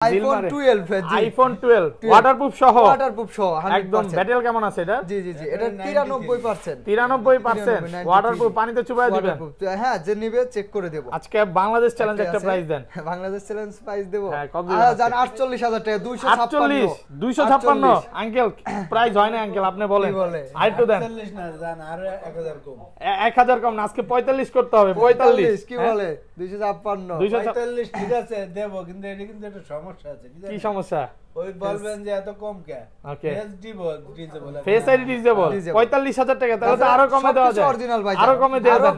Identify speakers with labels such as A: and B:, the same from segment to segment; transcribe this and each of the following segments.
A: IPhone 12 জি
B: iPhone 12 waterproof সহ একদম
A: 100%
B: battle কেমন আছে এটা?
A: জি জি জি এটা 93%
B: 93% ওয়াটারপ্রুফ পানিতে চুবায় দিবেন।
A: হ্যাঁ যে নিবে চেক করে দেব।
B: আজকে বাংলাদেশ চ্যালেঞ্জ একটা প্রাইস দেন।
A: বাংলাদেশ চ্যালেঞ্জ প্রাইস দেব।
B: হ্যাঁ কত দিবেন?
A: জান 48000 টাকা 256
B: 256 আঙ্কেল প্রাইস হয় না আঙ্কেল আপনি বলেন। আইটো দেন
C: 40 না জান আর 1000 কম
B: 1000 কম না আজকে 45 করতে হবে 45
A: কি বলে 256
C: 45 ঠিক আছে দেব কিন্তু এটা কিন্তু একটা সমস্যা আছে
B: কি সমস্যা?
C: ওই বলবেন যে এত কম কে
B: okay
C: face disable
B: face ID disable 45000 টাকা তাহলে তো আরো কমে দেওয়া যায়
A: অরিজিনাল ভাই
B: আরো কমে দিয়ে দেন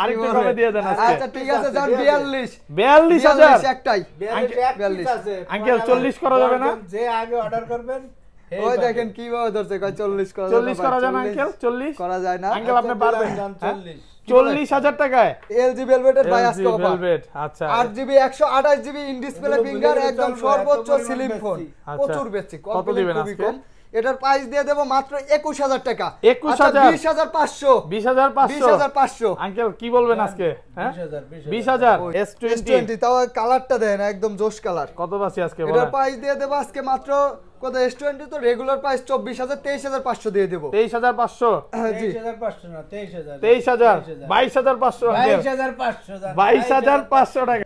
B: আরেকটু কমে দিয়ে দেন আজকে
A: আচ্ছা ঠিক আছে জান 42000
B: 42000
A: একটাই
B: আঙ্কেল 40 করা যাবে না
C: যে আগে অর্ডার করবেন
A: ওই দেখেন কিভাবে ধরছে কয় 40 করা
B: 40 করা যায় না আঙ্কেল 40
A: করা যায় না
B: আঙ্কেল আপনি পারবেন
C: 40
B: 40000 টাকায়
A: এলজি ভেলভেটের বাই আজকে অফার
B: ভেলভেট আচ্ছা
A: 8GB 128GB in display finger একদম সর্বোচ্চ স্লিম ফোন প্রচুর বেচছি
B: কত দিবেন
A: খুবই
B: আজকে
A: কম এটার প্রাইস দিয়ে দেব মাত্র 21000 টাকা
B: 21000
A: 20500
B: 20500 আঙ্কেল কি বলবেন আজকে হ্যাঁ 20000 S20
A: তাও কালারটা দেন একদম জোশ কালার
B: কত বাসি আজকে বলেন
A: এটার প্রাইস দিয়ে দেব আজকে মাত্র কত S20 তো রেগুলার প্রাইস 24000 23500 দিয়ে দেব
B: 23500
A: জি
C: 23500 না 23000
B: 23000 22500
C: 22500
B: 22500 টাকা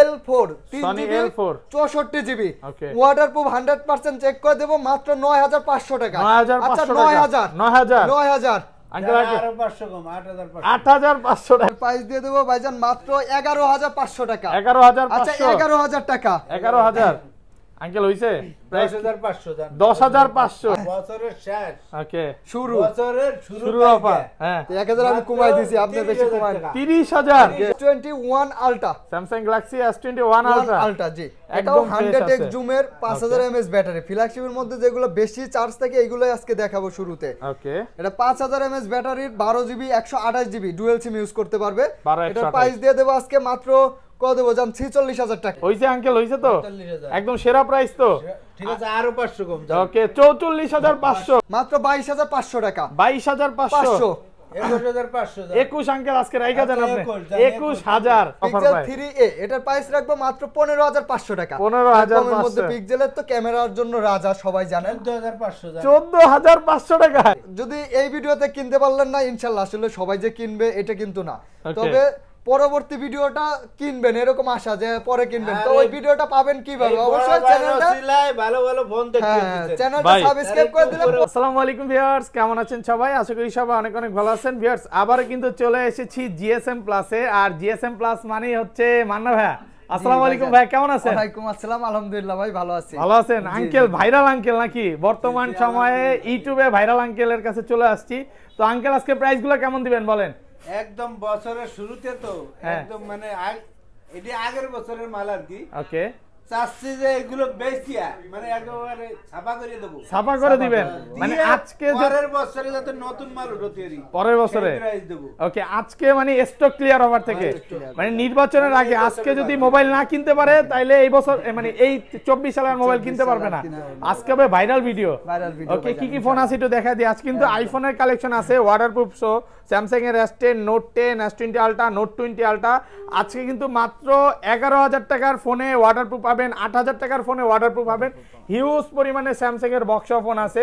A: L4
B: Sony
A: 3GB
B: L4
A: 64GB
B: ওকে
A: ওয়াটারপ্রুফ 100% চেক করে দেব মাত্র 9500 টাকা
B: 9500 টাকা 9000 আঙ্কেল
C: আরো 500 কম 8500
B: 8500 টাকা
A: প্রাইস দিয়ে দেব ভাইজান মাত্র 11500 টাকা
B: 11500
A: আচ্ছা 11000 টাকা
B: 11000 আঙ্কেল হইছে
C: 10500 জান
B: 10500
C: বছরের শেষ
B: ওকে
A: শুরু
C: বছরের
B: শুরু অফার হ্যাঁ
A: 1000 আমি কমাই দিছি আপনি বেশি কমান
B: 30000
A: S21 ultra
B: Samsung Galaxy S21 Ultra
A: ultra জি
B: একদম
A: এটাও 100x জুমের 5000 mAh ব্যাটারি ফ্ল্যাগশিপের মধ্যে যেগুলো বেশি চার্জ থাকে এগুলোই আজকে দেখাবো শুরুতে
B: ওকে
A: এটা 5000 mAh ব্যাটারির 12GB 128GB dual SIM use করতে পারবে
B: 12
A: এটার প্রাইস দিয়ে দেব আজকে মাত্র কত দেব জান 46000 টাকা
B: হইছে আঙ্কেল হইছে তো একদম সেরা প্রাইস তো
C: ঠিক আছে আরো 500 কম
B: ওকে 44500
A: মাত্র 22500 টাকা
B: 22500
C: 21500
B: 21 আঙ্কেল আজকে রাইখা দেন আপনি 21000 অফার
A: পিক্সেল
B: পাই
A: 3a এটার প্রাইস রাখবো মাত্র 15500 টাকা
B: 15500
A: এর মধ্যে পিক্সেলের তো ক্যামেরার জন্য রাজা সবাই জানেন
C: 14500 জান
B: 14500 টাকা
A: যদি এই ভিডিওতে কিনতে পারলেন না ইনশাআল্লাহ আসলে সবাই যে কিনবে এটা কিন্তু না
B: Okay.
A: তবে পরবর্তী ভিডিওটা কিনবেন এরকম আশা যে পরে কিনবেন তো ওই ভিডিওটা পাবেন কিভাবে অবশ্যই চ্যানেলটা
C: ভালো ভালো ফোন দেখতে দিতে
A: চ্যানেলটা সাবস্ক্রাইব করে দিলে
B: আসসালামু আলাইকুম ভিউয়ার্স কেমন আছেন সবাই আশা করি সবাই অনেক অনেক ভালো আছেন ভিউয়ার্স আবার কিন্তু চলে এসেছি জিএসএম প্লাসে আর জিএসএম প্লাস মানেই হচ্ছে মান্না ভাই আসসালামু আলাইকুম ভাই কেমন আছেন
A: ওয়ালাইকুম আসসালাম আলহামদুলিল্লাহ ভাই ভালো আছি
B: ভালো আছেন আঙ্কেল ভাইরাল আঙ্কেল নাকি বর্তমান সময়ে ইউটিউবে ভাইরাল আঙ্কেলের কাছে চলে আসছি তো আঙ্কেল আজকে প্রাইসগুলো কেমন দিবেন বলেন
C: একদম বছরের শুরুতে তো একদম মানে এটি আগের বছরের মাল আর কি
B: ওকে
C: চাচ্ছি যে এগুলো বেচিয়া মানে একেবারে ছাপা করে দেবো
B: ছাপা করে দিবেন মানে আজকে
C: পরের বছরে যাতে নতুন মাল উঠতে পারি
B: পরের বছরে
C: প্রাইস দেব
B: ওকে আজকে মানে স্টক ক্লিয়ার অফার থেকে মানে নির্বাচনের আগে আজকে যদি মোবাইল না কিনতে পারে তাইলে এই বছর মানে এই 24 সালের মোবাইল কিনতে পারবে না আজকে হবে ভাইরাল ভিডিও ওকে কি কি ফোন আছে একটু দেখা দিই আজ কিন্তু আইফোনের কালেকশন আছে ওয়াটারপ্রুফ সো স্যামসাং এর S10 note 10 S20 ultra note 20 ultra আজকে কিন্তু মাত্র 11000 টাকার ফোনে ওয়াটারপ্রুফ পাবেন 8000 টাকার ফোনে ওয়াটারপ্রুফ পাবেন হিউজ পরিমাণে স্যামসাং এর বক্স ফোন আছে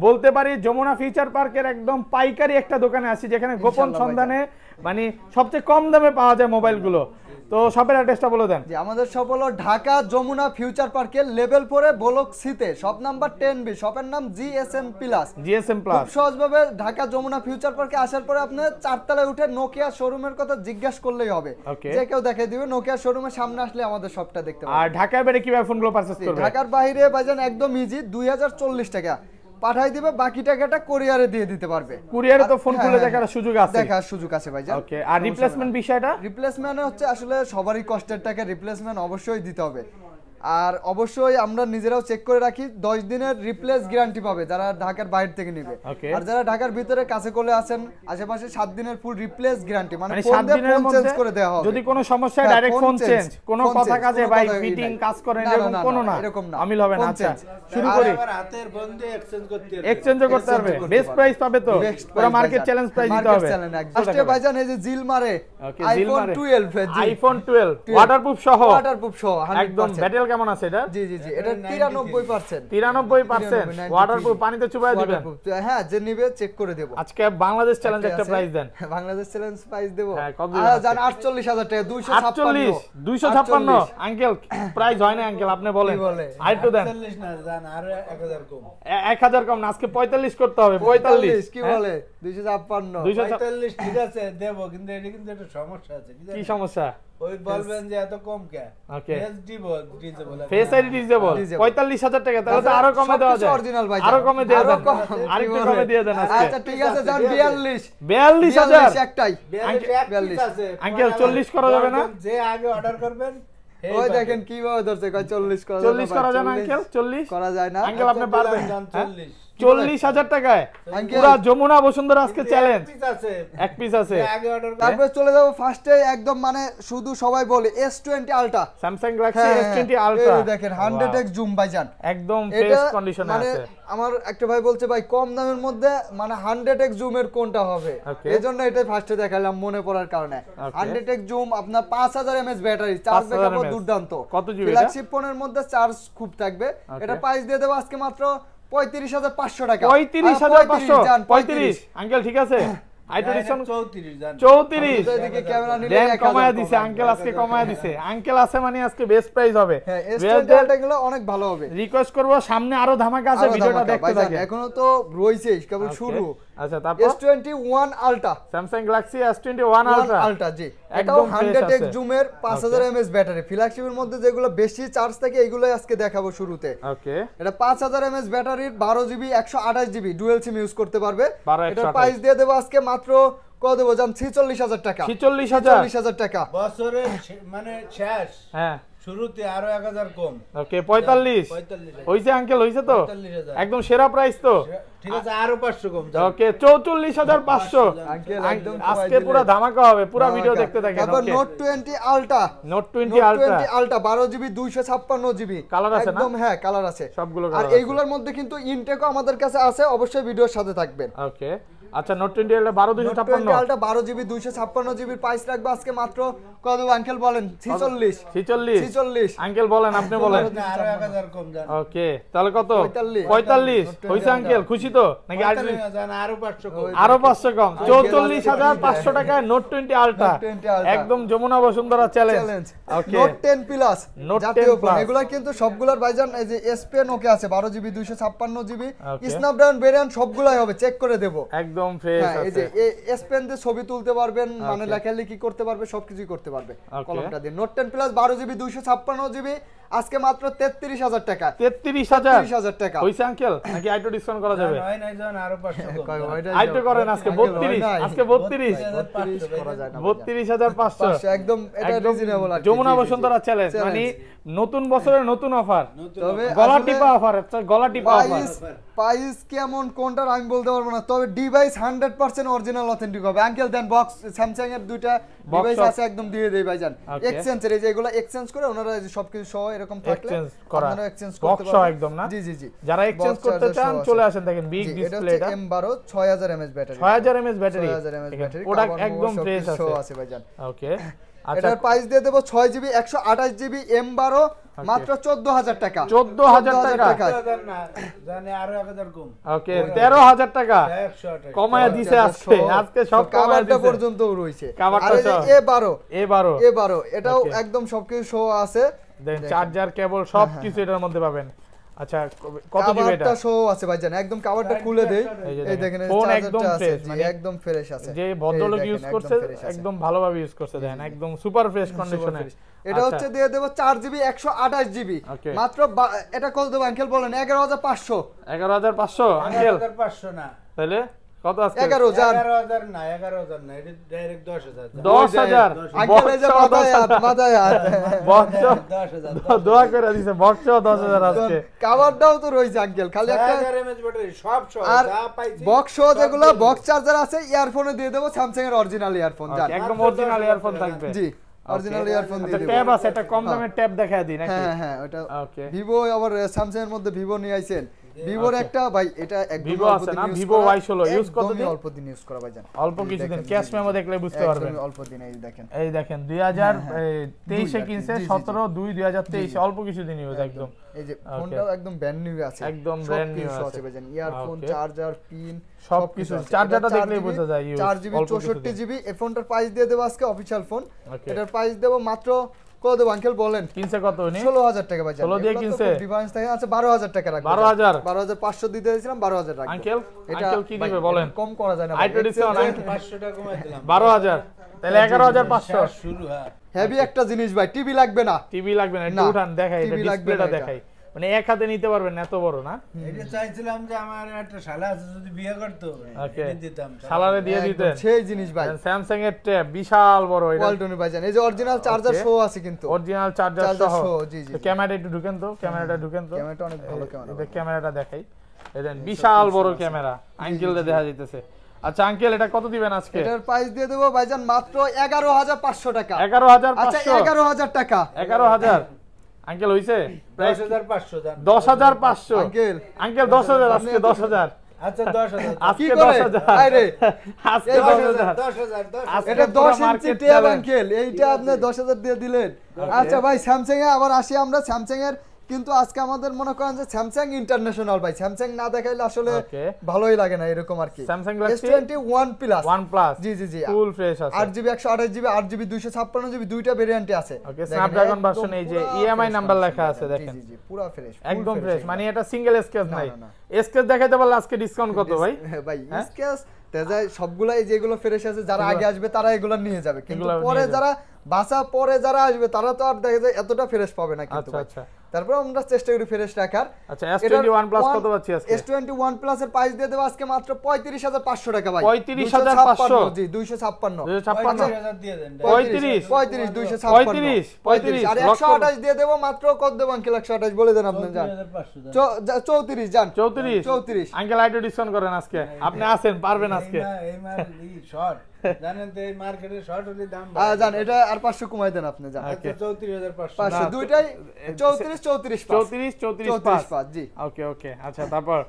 B: বলতে পারি যমুনা ফিউচার পার্কের একদম পাইকারি একটা দোকানে আছে যেখানে গোপন সন্ধানে মানে সবচেয়ে কম দামে পাওয়া যায় মোবাইলগুলো তো শপের অ্যাড্রেসটা বলে দেন
A: জি আমাদের শপ হলো ঢাকা যমুনা ফিউচার পার্কের লেভেল 4 এ ব্লক সি তে শপ নাম্বার 10B শপের নাম জিএসএম প্লাস খুব সহজভাবে ঢাকা যমুনা ফিউচার পার্কে আসার পরে আপনি চারতলায় উঠে নোকিয়া শোরুমের কথা জিজ্ঞাসা করলেই হবে যে কেউ দেখাই দিবে নোকিয়া শোরুমের সামনে আসলে আমাদের শপটা দেখতে পাবেন
B: আর ঢাকায় বাইরে কিভাবে ফোনগুলো পারচেজ করবে
A: ঢাকার বাইরে ভাইজান একদম ইজি 2040 টাকা পাঠাই দিবে বাকি টাকাটা কুরিয়ারে দিয়ে দিতে পারবে
B: কুরিয়ারে তো ফোন খুলে দেখার সুযোগ আছে
A: দেখার সুযোগ আছে ভাইজান
B: ওকে আর রিপ্লেসমেন্ট বিষয়টা
A: রিপ্লেসমেন্ট হচ্ছে আসলে সবারই কষ্টের টাকা রিপ্লেসমেন্ট অবশ্যই দিতে হবে আর অবশ্যই আমরা নিজেরাও চেক করে রাখি 10 দিনের রিপ্লেস গ্যারান্টি পাবে যারা ঢাকার বাইরে থেকে নেবে আর যারা ঢাকার ভিতরে কাছে কোলে আছেন আশেপাশে 7 দিনের ফুল রিপ্লেস গ্যারান্টি মানে ফোন দিয়ে ফোন চেঞ্জ করে দেওয়া হবে
B: যদি কোনো সমস্যা ডাইরেক্ট ফোন চেঞ্জ কোনো কথা কাজে ভাই ফিটিং কাজ করেন এরকম কোনো না আমিল হবে না আচ্ছা শুরু করি
C: আবার হাতের ফোন দিয়ে
B: এক্সচেঞ্জ করতে পারবে বেস্ট প্রাইস পাবে তো পুরো মার্কেট চ্যালেঞ্জ প্রাইস দিতে হবে
A: আজকে ভাইজান এই যে জিল মারে আইফোন 12
B: আইফোন 12 ওয়াটারপ্রুফ সহ
A: একদম
B: ব্যাটেল কেমন আছে এটা?
A: জি জি জি, এটা 93%।
B: 93% ওয়াটারপ্রুফ, পানিতে চুবায় দিবেন?
A: হ্যাঁ, যে নিবে চেক করে দেব।
B: আজকে বাংলাদেশ চ্যালেঞ্জ একটা প্রাইস দেন।
A: বাংলাদেশ চ্যালেঞ্জ প্রাইস দেব।
B: হ্যাঁ, কত
A: জান 48,000 টাকা, 256।
B: 256 আঙ্কেল প্রাইস হয় না আঙ্কেল, আপনি বলেন আরেকটু দেন।
C: 45 না জান, আর 1000 কম।
B: 1000 কম না, আজকে 45 করতে হবে। 45
A: কি বলে? 256।
C: 45 ঠিক আছে দেব, কিন্তু এটা কিন্তু একটা সমস্যা আছে।
B: কি সমস্যা?
C: ওই বলবেন যে এত কম কে?
B: Okay,
C: face disable.
B: Face ID disable 45,000 টাকা, তাহলে তো আরো কমে দেওয়া যায়।
A: অরিজিনাল ভাই,
B: আরো কমে দিয়ে দেন, আরেকটু কমে দিয়ে দেন আজকে।
A: আচ্ছা ঠিক আছে, জান 42।
B: 42,000
A: একটাই।
C: 42 আছে
B: আঙ্কেল 40 করা যাবে না?
C: যে আগে অর্ডার করবেন
A: ওই দেখেন কিভাবে ধরছে, কয় 40 করা যায়।
B: 40 করা যায় না আঙ্কেল? 40
A: করা যায় না
B: আঙ্কেল, আপনি পারবেন?
C: 40
B: 40,000 টাকায়
A: আঙ্কেল।
B: পুরা যমুনা বসুন্ধরা আজকে চ্যালেঞ্জ।
C: পিস আছে,
B: এক পিস আছে।
C: যে আগে অর্ডার
A: তারপরে চলে যাবো ফার্স্টে একদম, মানে শুধু সবাই বলে S20 ultra.
B: Samsung Galaxy S20 ultra,
A: এই দেখেন 100x জুম ভাইজান,
B: একদম
A: এটা
B: ফ্রেশ কন্ডিশনে
A: মানে
B: আছে।
A: আমার একটা ভাই বলছে ভাই কম দামের মধ্যে মানে 100x জুমের কোনটা হবে,
B: Okay.
A: এজন্য এটাই ফার্স্টে দেখালাম মনে পড়ার কারণে।
B: Okay.
A: 100x জুম আপনার 5000 mAh battery, charge
B: 5000
A: backup
B: mAh
A: দুর্দান্ত।
B: কত জিবি এটা?
A: ফ্ল্যাগশিপ ফোনের মধ্যে চার্জ খুব থাকবে। এটা প্রাইস দিয়ে দেব আজকে মাত্র 35,500 টাকা।
B: 35,500
A: জান,
B: 35 আঙ্কেল ঠিক আছে। আইটো ডিসকাউন্ট
C: 34 জান।
B: 34
A: এদিকে ক্যামেরা নিলে
B: দেন
A: 1000
B: কমায় দিছে আঙ্কেল, আজকে কমায় দিছে আঙ্কেল। আছে মানে আজকে বেস্ট প্রাইস হবে।
A: হ্যাঁ, S20 আলট্রা গুলো অনেক ভালো হবে।
B: রিকোয়েস্ট করব সামনে আরো ধামাকা আছে,
A: আরো
B: ভিডিওটা
A: ধামাকা,
B: দেখতে
A: ভাইজান,
B: থাকেন।
A: এখনো তো রয়েছেই কেবল শুরু।
B: আচ্ছা, তারপর
A: S21 ultra,
B: Samsung Galaxy S21 ultra
A: ultra জি, এটাও
B: একদম fresh
A: 100x
B: আছে।
A: জুমের 5000 mAh ব্যাটারি। ফ্ল্যাগশিপের মধ্যে যেগুলো বেশি চার্জ থাকে এগুলোই আজকে দেখাবো শুরুতে।
B: ওকে,
A: এটা 5000 mAh ব্যাটারির 12GB 128GB dual SIM use করতে পারবে।
B: 12
A: এটার প্রাইস দিয়ে দেবো আজকে মাত্র কত দেবো জান, 46,000 টাকা।
B: 46,000
A: টাকা।
C: বছরের মানে শেষ
B: হ্যাঁ,
C: শুরুতে আরো 1000 কম।
B: ওকে 45 হইছে আঙ্কেল, হইছে তো
C: 45,000
B: একদম সেরা প্রাইস তো।
C: ঠিক আছে, আরো 500 কম।
B: ওকে 44,500
A: আঙ্কেল একদম
B: আজকে পুরো ধামাকা হবে, পুরো ভিডিও দেখতে থাকেন।
A: তারপর
B: okay,
A: note 20 ultra,
B: note 20 ultra
A: 20 ultra 12GB 256GB
B: colour আছে না?
A: একদম হ্যাঁ, কালার আছে
B: সবগুলো
A: আর
B: কালার আছে।
A: এইগুলোর মধ্যে কিন্তু ইনটেকও আমাদের কাছে আছে, অবশ্যই ভিডিওর সাথে থাকবেন।
B: ওকে, আচ্ছা নোট 20 আলট্রা 12,256
A: আলটা 12GB 256GB প্রাইস রাখবো আজকে মাত্র কত দেব আঙ্কেল বলেন? 46
B: 46 আঙ্কেল বলেন, আপনি বলেন।
C: আরো 1000 কম জান।
B: ওকে, তাহলে কত?
A: 45
B: 45 হইছে আঙ্কেল, খুশি তো নাকি?
C: 45 জান, আরো 500 কম।
B: আরো 500 কম, 44,500 টাকায় নোট 20 আলট্রা
A: Note 20 Ultra।
B: একদম যমুনা বসুন্ধরা চ্যালেঞ্জ। ওকে,
A: নোট 10 প্লাস
B: Note 10
A: জাতীয় ফোন,
B: Plus।
A: এগুলা কিন্তু সবগুলোর ভাইজান এই যে S Pen ওকে আছে 12GB 256GB
B: Okay।
A: Snapdragon variant সবগুলাই হবে, চেক করে দেব।
B: একদম ফ্রেশ
A: হ্যাঁ, এই
B: আছে।
A: যে S Pen দিয়ে ছবি তুলতে পারবেন, মানে
B: Okay।
A: লেখালেখি করতে পারবে, সবকিছুই করতে পারবে
B: Okay।
A: কলমটা দিয়ে। নোট 10 প্লাস 12GB 256GB আজকে মাত্র 33,000 টাকা।
B: 33,000
A: টাকা
B: হইছে আঙ্কেল নাকি আইটো ডিসকাউন্ট করা যাবে?
C: হয় নাই জান, আরো 500 কম।
A: কয় ওইটাই
B: আইটো
A: যাও।
B: করেন আজকে
A: আঙ্কেল,
B: 32
A: হয় নাই।
B: আজকে 32
A: 32 করা যায় না ভাইজান।
B: 32,500
A: একদম এটা
B: একদম
A: রিজনেবল আর কি।
B: যমুনা
A: জি, জি, জি।
B: বসুন্ধরা চ্যালেঞ্জ মানে নতুন বছরের নতুন অফার,
A: তবে
B: গলা
A: আসলে
B: টিপা অফার, গলা টিপা অফার।
A: প্রাইস কেমন কোনটার আমি বলতে পারবো না, তবে ডিভাইস 100% অরিজিনাল অথেন্টিক হবে। আঙ্কেল দেন বক্স, স্যামসাং এর দুইটা ডিভাইস
B: সব।
A: আছে একদম দিয়ে দেই ভাইজান।
B: Okay।
A: এক্সচেঞ্জের এই যে এগুলো এক্সচেঞ্জ করে ওনারা এই যে সবকিছু সহ এরকম থাকলে
B: এক্সচেঞ্জ করা
A: আপনারা এক্সচেঞ্জ
B: বক্স
A: করতে
B: সহ
A: পারবেন
B: একদম না?
A: জি জি জি।
B: যারা এক্সচেঞ্জ
A: Box
B: করতে
A: charger
B: চান
A: সহ
B: চলে
A: আছে।
B: আসেন, দেখেন বিগ
A: জি, এটা
B: ডিসপ্লে
A: হচ্ছে
B: এটা
A: M12 6000 mAh battery,
B: 6000 mAh battery,
A: 6000 mAh battery,
B: product
A: cover
B: একদম
A: মোবাইল
B: ফ্রেশ
A: সবকিছু
B: আছে।
A: সহ আছে ভাইজান।
B: ওকে, আচ্ছা
A: এটার প্রাইস দিয়ে দেব 6GB 128GB M12 মাত্র 14,000 টাকা।
B: 14,000 টাকা
C: জান না জানে, আরো 1000 কম।
B: ওকে 13,000 টাকা
C: 100 টাকা
B: কমায় দিছে আজকে, আজকে সব কমায়
A: কাভারটা
B: দিছে
A: পর্যন্ত রয়েছে।
B: কাভারটা
A: আর এই যে
B: সহ।
A: A12
B: A12
A: এটাও
B: Okay।
A: একদম সবকিছু শো আছে।
B: দেন চার্জার কেবল সব কিছু এটার মধ্যে পাবেন। আচ্ছা কত জিবি এটা?
A: কাভারটা শো আছে ভাইজান, একদম কাভারটা খুলে দেই।
B: এই যে
A: এই দেখেন এই
B: ফোন
A: চার্জারটা
B: একদম
A: আছে,
B: ফ্রেশ,
A: জি,
B: মানে
A: একদম ফ্রেশ আছে।
B: যে
A: এই
B: ভদ্রলোক
A: দেখেন,
B: ইউজ
A: একদম
B: করছে
A: fresh আছে।
B: একদম ভালোভাবে ইউজ করছে, দেখেন একদম সুপার ফ্রেশ কন্ডিশনে।
A: এটা হচ্ছে দিয়ে দেব 4GB 128GB
B: Okay।
A: মাত্র এটা কত দেব আঙ্কেল বলেন? 11,500
B: 11,500 আঙ্কেল
C: 1500 না,
B: তাহলে কত আজকে?
A: 11,000
C: 11,000 না, 11,000 না, এটা ডাইরেক্ট 10,000
B: 10,000
A: আঙ্কেল এই যে মাথায় হাত
B: বক্স
C: 10,000
B: দোয়া করে দিছে, বক্স 10,000 আজকে।
A: কাভারটাও তো রয়েছে আঙ্কেল, খালি একটা
C: 1000 mAh ব্যাটারি সব সহ
A: আর
C: যা পাইছি
A: বক্স যেগুলো বক্স চার্জার আছে, ইয়ারফোনে দিয়ে দেব স্যামসাং এর অরিজিনাল ইয়ারফোন জান।
B: একদম অরিজিনাল ইয়ারফোন থাকবে।
A: জি, অরিজিনাল ইয়ারফোন দিয়ে দেব।
B: ট্যাব আছে, একটা কম দামের ট্যাব দেখায় দিই নাকি?
A: হ্যাঁ হ্যাঁ, ওটা
B: ওকে
A: ভিভো, আবার স্যামসাং এর মধ্যে ভিভো নিয়ে আইছেন। ভিভোর একটা ভাই এটা একদম
B: Vivo আছে না? Vivo Y16 ইউজ কতদিন?
A: অল্প দিন ইউজ করা ভাইজান,
B: অল্প কিছুদিন, ক্যাশ মেমো দেখলে বুঝতে পারবেন।
A: একদম অল্প দিন। এই দেখেন
B: 2023 এ কিনছে, 17/2/2023 অল্প কিছুদিন ইউজ একদম।
A: এই যে ফোনটাও একদম ব্র্যান্ড নিউ আছে,
B: একদম ব্র্যান্ড নিউ আছে
A: ভাইজান, ইয়ারফোন, চার্জার, পিন
B: সবকিছু। চার্জারটা দেখলেই বোঝা যায় ইউজ।
A: 4GB 64GB। এই ফোনটার প্রাইস দিয়ে দেব আজকে অফিশিয়াল ফোন, এটার প্রাইস দেব মাত্র কত দেব আঙ্কেল বলেন?
B: কিনছে কত উনি?
A: 16000 টাকা ভাই।
B: 16 দিয়ে কিনছে?
A: ডিফারেন্স থাকে আছে 12000 টাকা রাখবো। 12500 দিতে দিয়েছিলাম, 12000 রাখবো।
B: আঙ্কেল কি দিবে বলেন?
A: কম করা যায় না
B: আইটো ডিসকাউন্ট
C: 500 টাকা কমাই দিলাম।
B: 12000 তাহলে 11500
C: শুরু। হ্যাঁ
A: হেভি একটা জিনিস ভাই, টিভি লাগবে না।
B: টিভি লাগবে না, একটু উঠান দেখাই, এটা ডিসপ্লেটা দেখাই, মানে এক হাতে নিতে পারবেন এত বড় না।
C: এটা চাইছিলাম যে আমার একটা শালা আছে, যদি বিয়ে করতো এটা দিতাম,
B: শালারে দিয়ে দিতেন।
A: সেই জিনিস ভাই,
B: স্যামসাং এর ট্যাব বিশাল বড় এটা।
A: ওয়ালটনের ভাইজান, এই যে অরিজিনাল চার্জার সহ আছে কিন্তু,
B: অরিজিনাল চার্জার সহ।
A: জি জি।
B: ক্যামেরাটা একটু ঢুকেন তো, ক্যামেরাটা ঢুকেন তো।
A: ক্যামেরাটা অনেক ভালো ক্যামেরা।
B: এটা ক্যামেরাটা দেখাই, দেখেন বিশাল বড় ক্যামেরা, আঙ্কেলটা দেখা যাইতেছে। আচ্ছা আঙ্কেল এটা কত দিবেন আজকে?
A: এটার প্রাইস দিয়ে দেব ভাইজান মাত্র 11500 টাকা।
B: 11500?
A: আচ্ছা 11000 টাকা।
B: 11000 আঙ্কেল হইছে?
C: 10500 দাম।
B: 10500 আঙ্কেল 10000 আজকে 10000।
C: আচ্ছা 10000
B: আজকে 10000
A: আরে
B: আজকে 10000
A: এটা 10 ইঞ্চি ট্যাব আঙ্কেল, এইটা আপনি 10000 দিয়ে দিলেন। আচ্ছা ভাই স্যামসাং এ আবার আসি আমরা। স্যামসাং এর কিন্তু আজকে আমাদের মনে করেন যে স্যামসাং ইন্টারন্যাশনাল ভাই, স্যামসাং না দেখাইলে আসলে ভালোই লাগে না এরকম আর কি।
B: স্যামসাং গ্যালাক্সি
A: S21 প্লাস
B: জি জি জি
A: ফুল
B: ফ্রেশ আছে।
A: 8GB 128GB 8GB 256GB দুইটা ভেরিয়েন্টে আছে।
B: ওকে স্ন্যাপড্রাগন ভার্সন, এই যে ইএমআই নাম্বার লেখা আছে দেখেন।
A: জি জি পুরো ফ্রেশ,
B: একদম ফ্রেশ, মানে এটা সিঙ্গেল স্ক্র্যাচ নাই। স্ক্র্যাচ দেখাইতে পারলে আজকে ডিসকাউন্ট কত ভাই?
A: ভাই স্ক্র্যাচ তেজায় সবগুলাই যেগুলো ফ্রেশ আছে, যারা আগে আসবে তারা এগুলো নিয়ে যাবে, কিন্তু পরে যারা বাসা পরে যারা আসবে তারা তো আর দেখা যায় এতটা ফ্রেশ পাবে না কিন্তু। আচ্ছা তারপর আমরা চেষ্টা করি ফ্রেশ রাখার।
B: আচ্ছা S21 প্লাস কত পাচ্ছি আজকে?
A: S21 প্লাস এর প্রাইস দিয়ে দেব আজকে মাত্র 35500 টাকা ভাই।
B: 35500
A: জি 256
C: 25000 দিয়ে দেন।
A: 35 256 আর 128 দিয়ে দেব মাত্র। কত দেব আঙ্কেল 128 বলে দেন আপনি জান। 34 জান। 34
B: আঙ্কেল আইটো ডিসকাউন্ট করেন আজকে, আপনি আছেন পারবেন আজকে।
C: এই মাল শর্ট জানেন তো, এই মার্কেটে শর্ট হলে দাম
A: জান, এটা আর 500 কমাই দেন আপনি জান।
C: আচ্ছা 34500
A: 500 দুইটাই 34 5 জি।
B: ওকে ওকে আচ্ছা তারপর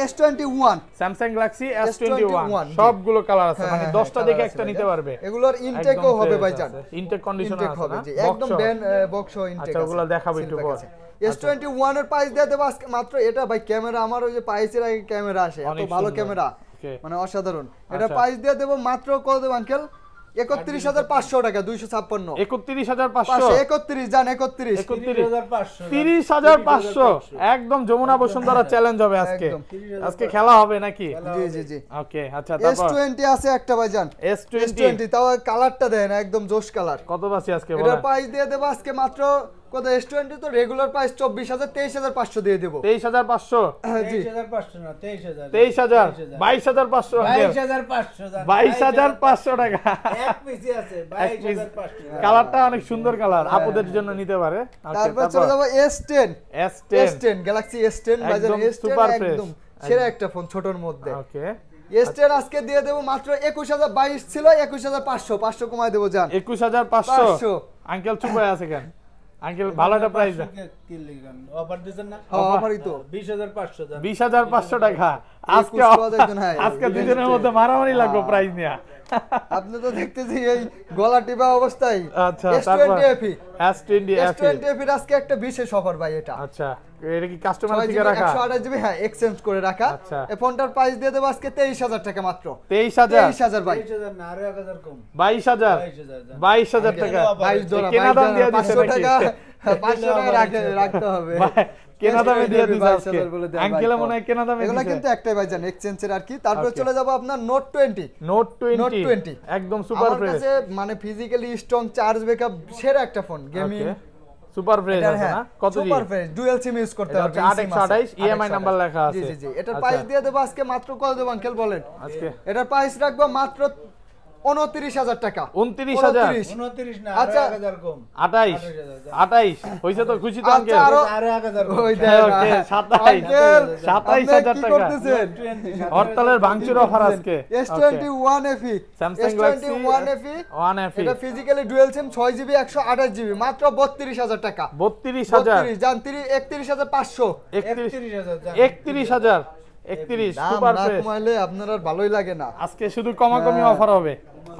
A: S21
B: স্যামসাং গ্যালাক্সি S21 সবগুলো কালার আছে, মানে 10টা দেখে একটা নিতে পারবে।
A: এগুলোর ইনটেকও হবে ভাইজান,
B: ইনটেক কন্ডিশন
A: হবে জি, একদম বক্স ইনটেক।
B: আচ্ছা ওগুলো দেখাবো একটু পর।
A: S21 এর প্রাইস দিয়ে দেব আজকে মাত্র। এটা ভাই ক্যামেরা আমার ওই যে পাইছের আগে ক্যামেরা আসে, এত ভালো ক্যামেরা, মানে অসাধারণ। এটা প্রাইস দিয়ে দেব মাত্র। কত দেব আঙ্কেল? 31500 টাকা। 256
B: 31500
A: জান।
B: 30500 একদম যমুনা বসুন্ধরা চ্যালেঞ্জ হবে আজকে। আজকে খেলা হবে নাকি?
A: জি জি জি।
B: ওকে আচ্ছা তারপর
A: S20 আছে একটা ভাই জান।
B: S20
A: তাও কালারটা দেন একদম জোশ কালার।
B: কত পাচ্ছি আজকে বলেন?
A: এটা প্রাইস দিয়ে দেব আজকে মাত্র। কত? S20 তো রেগুলার প্রাইস 24000 23500 দিয়ে দেব।
B: 23500
A: জি
C: 23500 না 23000
B: 22500 22500 টাকা
C: এক পিসি আছে 22500।
B: কালারটা অনেক সুন্দর কালার, আপুদের জন্য নিতে পারে।
A: তারপর চলে যাব S10 গ্যালাক্সি S10 বাজার। S10 একদম সেরা একটা ফোন ছোটর মধ্যে।
B: ওকে
A: S10 আজকে দিয়ে দেব মাত্র 21022 ছিল 21500 500 কমায় দেব জান।
B: 21500 আঙ্কেল চুপ হয়ে আছে কেন? আঙ্কেল ভালো একটা প্রাইস দেন।
C: কি লিখেন? অফার দিবেন না?
A: অফারই তো
C: 20500 জান।
B: 20500 টাকা আজকে। আজকে দুজনের মধ্যে মারামারি লাগবে প্রাইস নিয়ে।
A: আপনি তো দেখতেছি এই গলা টিপা অবস্থায়।
B: আচ্ছা
A: S20 FE
B: এর
A: আজকে একটা বিশেষ অফার ভাই এটা।
B: আচ্ছা এটা কি কাস্টমার থেকে রাখা?
A: 128GB হ্যাঁ এক্সচেঞ্জ করে রাখা। এই ফোনটার প্রাইস দিয়ে দেব আজকে 23000 টাকা মাত্র।
B: 23000
A: ভাই।
C: 23000 না আরো 1000 কম।
B: 22000 টাকা।
A: 22 জোড়া
B: কেনা দাম দিয়ে দিছেন
A: 500 টাকা 500 টাকা রাখতে হবে।
B: কেনা দামে দিয়ে দিছে আজকে আঙ্কেল, মনে হয় কেনা দামে দিছে।
A: এগুলা কিন্তু একটাই ভাই জান এক্সচেঞ্জের আর কি। তারপর চলে যাব আপনার নোট 20
B: একদম সুপার ফ্রেশ।
A: আমার কাছে মানে ফিজিক্যালি স্ট্রং, চার্জ ব্যাকআপ সেরা একটা ফোন। গেমিং
B: সুপার ফ্রেশ আছে না? কত জি?
A: Super fresh dual SIM use করতে পারবে।
B: 828 ইএমআই নাম্বার লেখা আছে।
A: জি জি জি। এটার প্রাইস দিয়ে দেব আজকে মাত্র। কত দেব আঙ্কেল বলেন?
B: আজকে
A: এটার প্রাইস রাখবো মাত্র 29,000 টাকা।
B: 29,000
C: 29 না,
A: আচ্ছা।
C: 1000 কম।
B: 28 28 হইছে তো, খুশি তো
A: আচ্ছা,
B: আঙ্কেল?
A: আরো
C: আরো 1000 কম।
A: ওই দেখ,
B: ওকে, 27
A: আঙ্কেল,
B: 27,000
A: আপনি কি
B: টাকা।
A: করতেছেন?
B: হরতালের ভাঙচুর অফার আজকে।
A: S21 FE,
B: Samsung Galaxy
A: S21 FE,
B: 1 FE
A: এটা physically dual SIM 6GB 128GB মাত্র 32,000 টাকা।
B: 32,000
A: 32 জান 31,500।
B: 31,000
C: 31,000
B: 31
A: দাম
B: সুপার
A: না
B: ফ্রেশ।
A: কমাইলে আপনার আর ভালোই লাগে না।
B: আজকে শুধু কমাকমি
A: হ্যাঁ।
B: অফার হবে।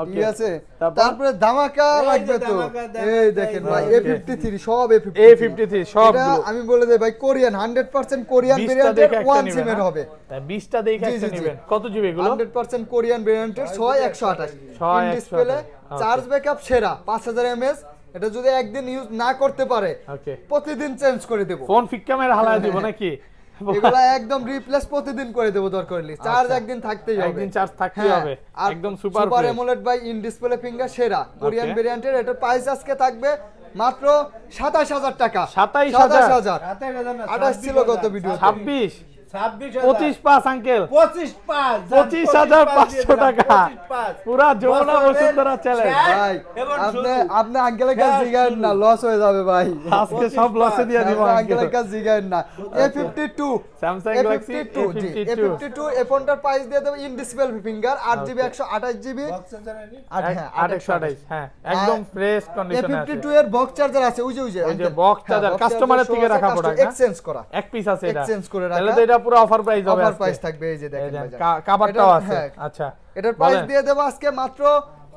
A: ঠিক আছে,
B: তারপর?
A: তারপরে ধামাকা
C: এই যে
A: লাগবে তো।
C: ধামাকা,
A: এই দেখেন ভাই,
B: Okay.
A: A53 সব
B: A53 সব
A: এটা আমি বলে দেই ভাই, কোরিয়ান 100% কোরিয়ান
B: 20টা
A: ভেরিয়েন্টের
B: দেখে একটা
A: 1
B: নেবেন,
A: সিমের
B: হ্যাঁ?
A: হবে।
B: তাই 20টা দেখে
A: জি,
B: একটা
A: জি, জি।
B: নেবেন। কত জিবি এগুলো?
A: 100% কোরিয়ান ভেরিয়েন্টের 6128
B: 6
A: ইন ডিসপ্লে,
B: 128
A: চার্জ ব্যাকআপ সেরা 5000 mAh। এটা যদি একদিন ইউজ না করতে পারে
B: ওকে,
A: প্রতিদিন চেঞ্জ করে দেব।
B: ফোন ফিক ক্যামেরা হালায় দিব নাকি?
A: এগুলা একদম রিপ্লেস প্রতিদিন করে দেব দরকার হলে। চার্জ
B: আচ্ছা।
A: একদিন থাকতেই হবে,
B: একদিন চার্জ থাকতেই
A: হ্যাঁ,
B: হবে।
A: আর
B: একদম super
A: super
B: fresh.
A: AMOLED by in display finger সেরা কোরিয়ান
B: Okay.
A: ভেরিয়েন্টের। এটার প্রাইস আজকে থাকবে মাত্র 27,000 টাকা।
B: 27,000
A: 27,000
C: 27,000 না,
A: 28 ছিল গত ভিডিও।
B: 26
C: 26,000
B: 25 pass uncle.
C: 25,500
B: 25,500 টাকা।
C: 25,500
B: পুরা যমুনা বসুন্ধরা চ্যালেঞ্জ।
A: ভাই
C: এবং
A: আপনি
C: শুধু-
A: আপনি আঙ্কেলের কাছে
C: হ্যাঁ,
A: জিগায়েন না,
C: শুধু।
A: লস হয়ে যাবে ভাই।
B: আজকে সব লসে দিয়ে দিব
A: আপনি
B: আঙ্কেল।
A: আঙ্কেলের কাছে জিগায়েন না। A52
B: Samsung Galaxy
A: A52 জি,
B: A52
A: A52 এই ফোনটার প্রাইস দিয়ে দেব in display finger 8GB 128GB
C: box জানেন?
B: 828 হ্যাঁ, একদম ফ্রেশ কন্ডিশনে আছে।
A: A52 এর বক্স চার্জার আছে, ওই যে
B: ওই যে
A: আঙ্কেল।
B: বক্স
A: হ্যাঁ,
B: চার্জার
A: box
B: কাস্টমারের
A: charger
B: থেকে
A: show
B: রাখা
A: আছে,
B: প্রোডাক্ট
A: এক্সচেঞ্জ করা।
B: এক পিস আছে এটা।
A: Exchange করে
B: তাহলে
A: রাখা।
B: তো এটা পুরো অফার প্রাইস হবে
A: অফার
B: আজকে।
A: প্রাইস থাকবে, এই যে
B: এই
A: দেখেন
B: দেন,
A: ভাইজান।
B: কাভারটাও
A: এটা-
B: আছে।
A: হ্যাঁ,
B: আচ্ছা,
A: এটার প্রাইস
B: বলেন।
A: দিয়ে দেব আজকে মাত্র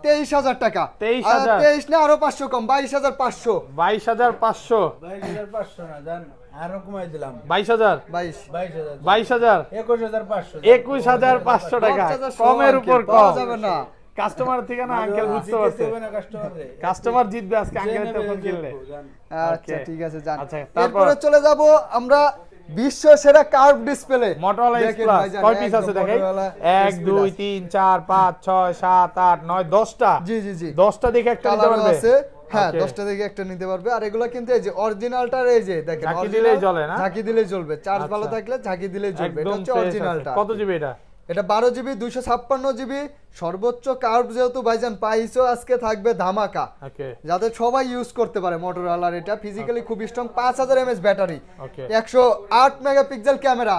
A: 23,000 টাকা।
B: 23,000
A: 23 না আরো 500 কম, 22,500।
B: 22,500
C: 22,500 না, জান আরো কমাই দিলাম।
B: 22,000
A: 22
C: 22,000
B: 22,000
C: 21,500
B: 21,500 টাকা,
A: বক্স চার্জার
B: কমের
A: সহ
B: উপর
A: আঙ্কেল, পাওয়া
B: কম।
A: যাবে না।
B: কাস্টমার থেকে না আঙ্কেল বুঝতে
C: জিজ্ঞেস
B: পারছে।
C: করবে না কাস্টমারে।
B: কাস্টমার জিতবে আজকে আঙ্কেলের
C: জেনে
B: তখন কিনলে।
C: দেখবো, জান।
A: আচ্ছা
B: Okay.
A: ঠিক আছে জান।
B: আচ্ছা, তারপর?
A: এরপরে চলে যাব আমরা বিশ্ব সেরা কার্ভ ডিসপ্লে
B: Motorola X
A: দেখেন
B: Plus
A: ভাইজান,
B: কয় পিস
A: একদম
B: আছে দেখাই?
A: Motorola
B: 1
A: X
B: 2
A: Plus।
B: 3 4 5 6 7 8 9 10টা।
A: জি জি জি
B: 10টা দেখে একটা নিতে
A: কালার
B: পারবে।
A: আছে, হ্যাঁ
B: Okay.
A: 10টা থেকে একটা নিতে পারবে। আর এগুলো কিন্তু এই যে অরিজিনালটার, এই যে দেখেন
B: ঝাঁকি
A: original,
B: দিলেই জ্বলে না?
A: ঝাঁকি দিলেই জ্বলবে, চার্জ
B: আচ্ছা।
A: ভালো থাকলে ঝাঁকি দিলেই জ্বলবে। এটা
B: একদম
A: হচ্ছে
B: fresh আছে।
A: অরিজিনালটা।
B: কত জিবি এটা?
A: এটা 12GB 256GB সর্বোচ্চ কার্ভ, যেহেতু ভাইজান পাইছো আজকে থাকবে ধামাকা,
B: ওকে
A: যাতে সবাই ইউজ করতে পারে। মোটরোলার এটা ফিজিক্যালি খুব strong, 5000 mAh battery,
B: Okay.
A: 108 megapixel camera,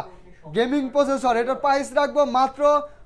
A: gaming processor. এটার প্রাইস রাখবো মাত্র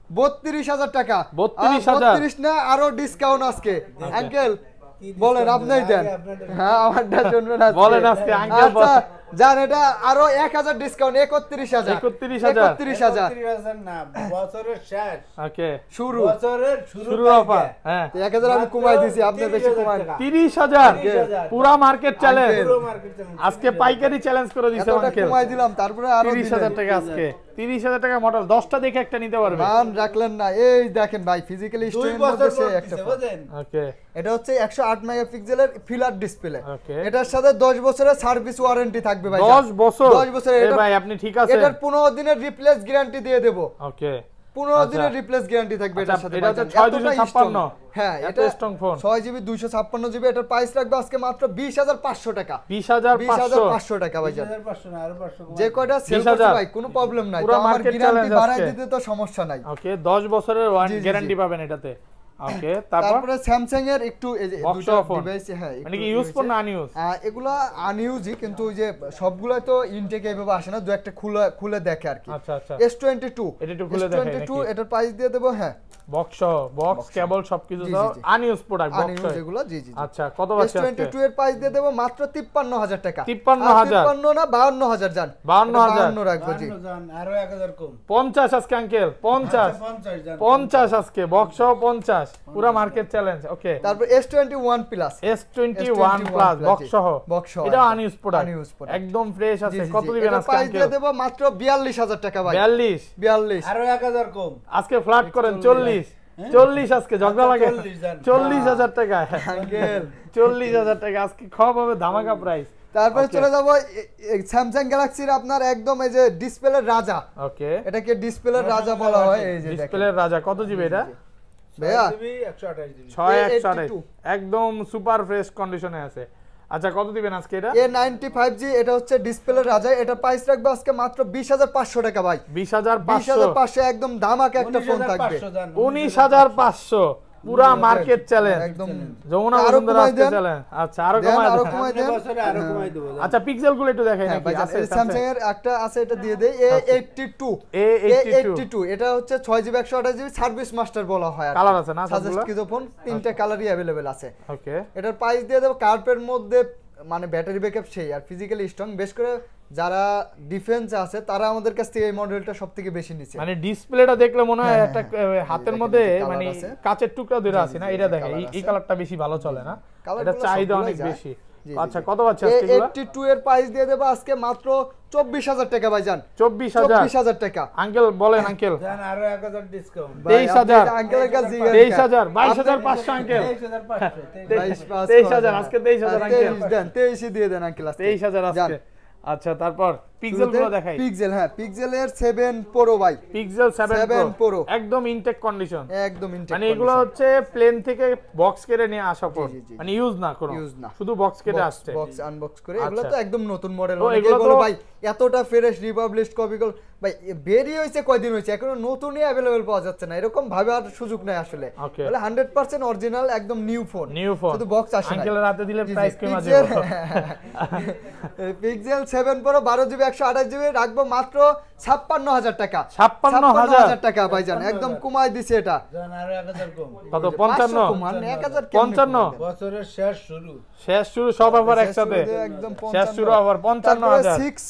A: 32,000 টাকা।
B: 32,000
A: 32 না আরো ডিসকাউন্ট আজকে। আঙ্কেল
C: কি
A: বলেন,
C: discount
A: আপনিই দেন।
C: আগে আপনাদের-
A: হ্যাঁ আমারটা শুনবেন আজকে।
B: বলেন আজকে, আঙ্কেল
A: আচ্ছা
B: বলেন।
A: জান, এটা আরো 1000 ডিসকাউন্ট, 31,000
B: 31,000
A: 31,000
C: 31,000 না, বছরের শেষ।
B: ওকে,
A: শুরু।
C: বছরের
B: শুরু
C: শুরু
B: অফার। হ্যাঁ
A: 1000 আমি কমাই দিছি, আপনি বেশি কমান।
B: 30,000
C: 30,000
B: পুরা মার্কেট চ্যালেঞ্জ।
A: আঙ্কেল।
C: পুরো মার্কেট চ্যালেঞ্জ।
B: আজকে পাইকারি চ্যালেঞ্জ করে দিছে
A: এতটা
B: আঙ্কেল।
A: কমাই দিলাম, তারপরে আরো
B: 30,000 টাকা আজকে। 30,000 টাকা মডেল 10টা দেখে একটা নিতে পারবে।
A: মান রাখলেন না। এই দেখেন ভাই, ফিজিক্যালি
C: 2
A: স্টোরের
C: বছর
A: মধ্যে সে
C: পর
A: একটা
C: দিছে,
A: ফোন।
C: বুঝেন?
B: ওকে,
A: এটা হচ্ছে 108 মেগাপিক্সেলের ফিলার ডিসপ্লে।
B: Okay.
A: এটার সাথে 10 বছরের সার্ভিস ওয়ারেন্টি থাকবে ভাই।
B: 10 বছর
A: 10 বছর।
B: এ ভাই আপনি ঠিক আছে।
A: এটার 15 দিনের রিপ্লেস গ্যারান্টি দিয়ে দেব।
B: ওকে,
A: 15
B: আচ্ছা।
A: দিনের রিপ্লেস গ্যারান্টি থাকবে
B: আচ্ছা,
A: এটার সাথে।
B: এটা হচ্ছে
A: ভাইজান।
B: 6256
A: হ্যাঁ,
B: এত
A: এটা
B: strong phone।
A: 6GB 256GB। এটার প্রাইস রাখবে আজকে মাত্র 20,500 টাকা।
B: 20,500
A: 20,500 টাকা ভাইজান।
C: 2500 না, আরো 500 কমাই
A: যে কয়টা সেল
B: 20,000
A: করছে ভাই, কোনো প্রবলেম নাই।
B: পুরো
A: তো আমার
B: market
A: গ্যারান্টি
B: challenge
A: বাড়াই
B: আজকে।
A: দিতে তো সমস্যা নাই।
B: ওকে, 10 বছরের
A: জি, জি,
B: গ্যারান্টি
A: জি।
B: পাবেন এটাতে। ওকে, তারপর
A: তারপরে স্যামসাং এর একটু এই যে
B: Box
A: দুটো
B: phone।
A: ডিভাইস, হ্যাঁ
B: মানে কি
A: একটু
B: ইউজ ফোন
A: রয়েছে।
B: না আনইউজ?
A: এগুলা আনইউজই, কিন্তু ওই যে সবগুলা তো ইনটেক এইভাবে আসে না, দু একটা খুলে খুলে দেখে আর কি।
B: আচ্ছা আচ্ছা,
A: S22
B: এটা একটু খুলে দেখাই
A: S22
B: নাকি?
A: এটার প্রাইস দিয়ে দেব, হ্যাঁ
B: বক্স কেবল সবকিছু
A: জি,
B: তো
A: জি, জি।
B: আনইউজ প্রোডাক্ট বক্স।
A: আনইউজ এগুলো, জি জি জি।
B: আচ্ছা, কত পাচ্ছি আজকে?
A: S22 এর প্রাইস দিয়ে দেব মাত্র 53,000 টাকা।
B: 53,000
A: 53 না 52,000 জান।
B: 52,000
A: 52 রাখবো জি।
C: 52 জান, আরো 1000 কম।
B: 50 আজকে আঙ্কেল, 50
C: আচ্ছা, 50 জান।
B: 50 আজকে বক্স 50 পুরো মার্কেট চ্যালেঞ্জ। ওকে,
A: তারপর S21 plus
B: S21 plus box সহ।
A: বক্স সহ
B: এটা
A: একদম।
B: আনইউজ প্রোডাক্ট,
A: Unused product।
B: একদম ফ্রেশ
A: জি,
B: আছে।
A: জি,
B: কত
A: জি।
B: দিবেন
A: এটার
B: আজকে
A: প্রাইস দিয়ে
B: আঙ্কেল?
A: দেব মাত্র 42,000 টাকা ভাই।
B: 42
A: 42
C: আরো 1000 কম।
B: আজকে ফ্ল্যাট করেন 40 40 আজকে ঝগড়া লাগে।
C: 40 জান।
B: 40,000 টাকা
A: আঙ্কেল।
B: 40,000 টাকা আজকে খাওয়া হবে ধামাকা প্রাইস।
A: তারপরে
B: Okay.
A: চলে যাব স্যামসাং গ্যালাক্সির আপনার একদম এই যে ডিসপ্লের রাজা,
B: ওকে,
A: এটাকে ডিসপ্লের রাজা বলা হয়। এই যে দেখেন
B: ডিসপ্লের রাজা কত জিবি এটা?
A: ভাইয়া
C: 6 জিবি 128 জিবি।
B: 6128 একদম সুপার ফ্রেশ কন্ডিশনে আছে। আচ্ছা, কত দিবেন আজকে এটা?
A: A95G, এটা হচ্ছে ডিসপ্লের রাজা। এটা প্রাইস রাখবে আজকে মাত্র 20,500 টাকা ভাই।
B: 20,500
A: 20,500 একদম ধামাকা একটা ফোন থাকবে।
C: 19,500 জান।
B: 19,500 পুরা মার্কেট চ্যালেঞ্জ
A: একদম
B: যমুনা
A: আরো
B: বসুন্ধরা
A: কমাই
B: আজকে
A: দেন।
B: চ্যালেঞ্জ আচ্ছা আরো
A: দেন,
B: কমায়
A: আরো
B: দেন।
A: কমাই দেন।
C: বছরে আরো কমাই দেবো
B: আচ্ছা পিক্সেল গুলো একটু দেখাই
A: হ্যাঁ
B: নাকি
A: ভাইজান,
B: আছে
A: এই স্যামসাং এর একটা আছে, এটা দিয়ে দেই A82
B: A82
A: এটা হচ্ছে 6GB 128GB সার্ভিস মাস্টার বলা হয় আর
B: কালার আছে না
A: সাজেস্ট
B: সবগুলো?
A: কিছু ফোন তিনটা কালারই अवेलेबल আছে।
B: ওকে
A: এটার প্রাইস দিয়ে দেব কার্পের মধ্যে, মানে ব্যাটারি ব্যাকআপ সেই আর ফিজিক্যালি স্ট্রং, বেশ করে যারা ডিফেন্স আছে তারা আমাদের কাছ থেকে এই মডেলটা সবথেকে বেশি নিচ্ছে।
B: মানে ডিসপ্লেটা দেখলে মনে হয়
A: হ্যাঁ,
B: একটা হাতের
A: দেখেন,
B: মধ্যে
A: এই যে
B: মানে
A: colour আছে।
B: কাচের টুকরা ধরে আছে না, এটা দেখে
A: colour
B: এই
A: আছে।
B: কালারটা বেশি ভালো চলে না,
A: Colour
B: এটা
A: গুলো
B: চাহিদা
A: সবগুলোই
B: অনেক
A: যায়।
B: বেশি।
A: জি,
B: আচ্ছা
A: জি।
B: কত পাচ্ছে আজকে এগুলো?
A: A82 এর প্রাইস দিয়ে দেব আজকে মাত্র 24000 টাকা ভাইজান।
B: 24000
A: টাকা।
B: আঙ্কেল বলেন আঙ্কেল
C: দেন আরো 1000 ডিসকাউন্ট।
B: 23000
A: আঙ্কেলের কাছে
B: 23000 22500 আঙ্কেল
C: 23500
B: 23000 আজকে 23000 আঙ্কেল
A: 23 দিয়ে দেন আঙ্কেল আজকে।
B: 23000 আজকে। আচ্ছা তারপর পিক্সেল গুলো দেখাই।
A: পিক্সেল, হ্যাঁ পিক্সেলের 7 প্রো ভাই,
B: পিক্সেল 7
A: Pro
B: একদম ইনটেক কন্ডিশন,
A: একদম ইনটেক
B: মানে এগুলো হচ্ছে প্লেন থেকে বক্স কেটে নিয়ে আসা পর,
A: জি, জি।
B: মানে ইউজ না কোনো,
A: Use না।
B: শুধু বক্স কেটে আসছে।
A: বক্স আনবক্স করে
B: আচ্ছা।
A: এগুলো তো একদম নতুন মডেল।
B: ও,
A: অনেকে
B: এগুলো
A: বলে
B: তো-
A: ভাই এতটা ফ্রেশ রিপাবলিশ কপিকল, ভাই বেরিয়ে হইছে কয়দিন হইছে, এখনো নতুনই अवेलेबल পাওয়া যাচ্ছে না, এরকম ভাবে আর সুযোগ নাই আসলে।
B: Okay.
A: বলে 100% অরিজিনাল একদম নিউ ফোন,
B: নিউ ফোন
A: শুধু বক্স আসে না।
B: আঙ্কেলের হাতে দিলে
A: জি, জি,
B: প্রাইস কমে
A: Pixel-
B: যাবে।
A: পিক্সেল 7 প্রো 12GB 128GB রাখবো মাত্র 56000 টাকা।
B: 56000
A: টাকা ভাইজান, একদম কমাই দিছে এটা।
C: দেন আরো 1000 কম।
B: কত
A: 500
B: 55
A: কমান, 1000
B: 55
C: বছরের শেষ শুরু।
B: শেষ শুরু সব আবার একসাথে,
A: একদম
B: শেষ শুরু আবার 55000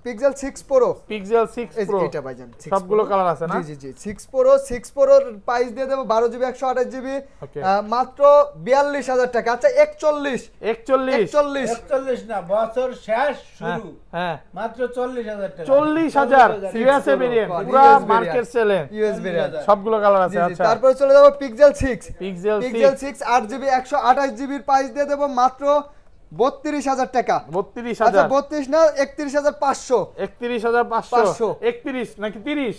A: পিক্সেল 6 প্রো,
B: পিক্সেল 6 প্রো
A: এটা ভাইজান 6
B: সবগুলো কালার আছে না?
A: জি জি জি 6 প্রোর প্রাইস দিয়ে দেব 12GB 128GB
B: Okay.
A: মাত্র 42000 টাকা। আচ্ছা 41
B: 41
C: না, বছর শেষ শুরু।
B: হ্যাঁ
C: মাত্র 40000 টাকা।
B: 40000 সিরিয়াসে ভেরিয়েন্ট, পুরো
A: US
B: মার্কেট সেলে
A: ইউএস ভেরিয়েন্ট।
B: সবগুলো কালার আছে।
A: জি জি,
B: আচ্ছা
A: তারপরে চলে যাব pixel 6
B: pixel
A: pixel
B: 6
A: 6 8GB 128GB এর প্রাইস দিয়ে দেব মাত্র 32000 টাকা।
B: 32000
A: আচ্ছা 32 না 31500
B: 31500 31 নাকি 30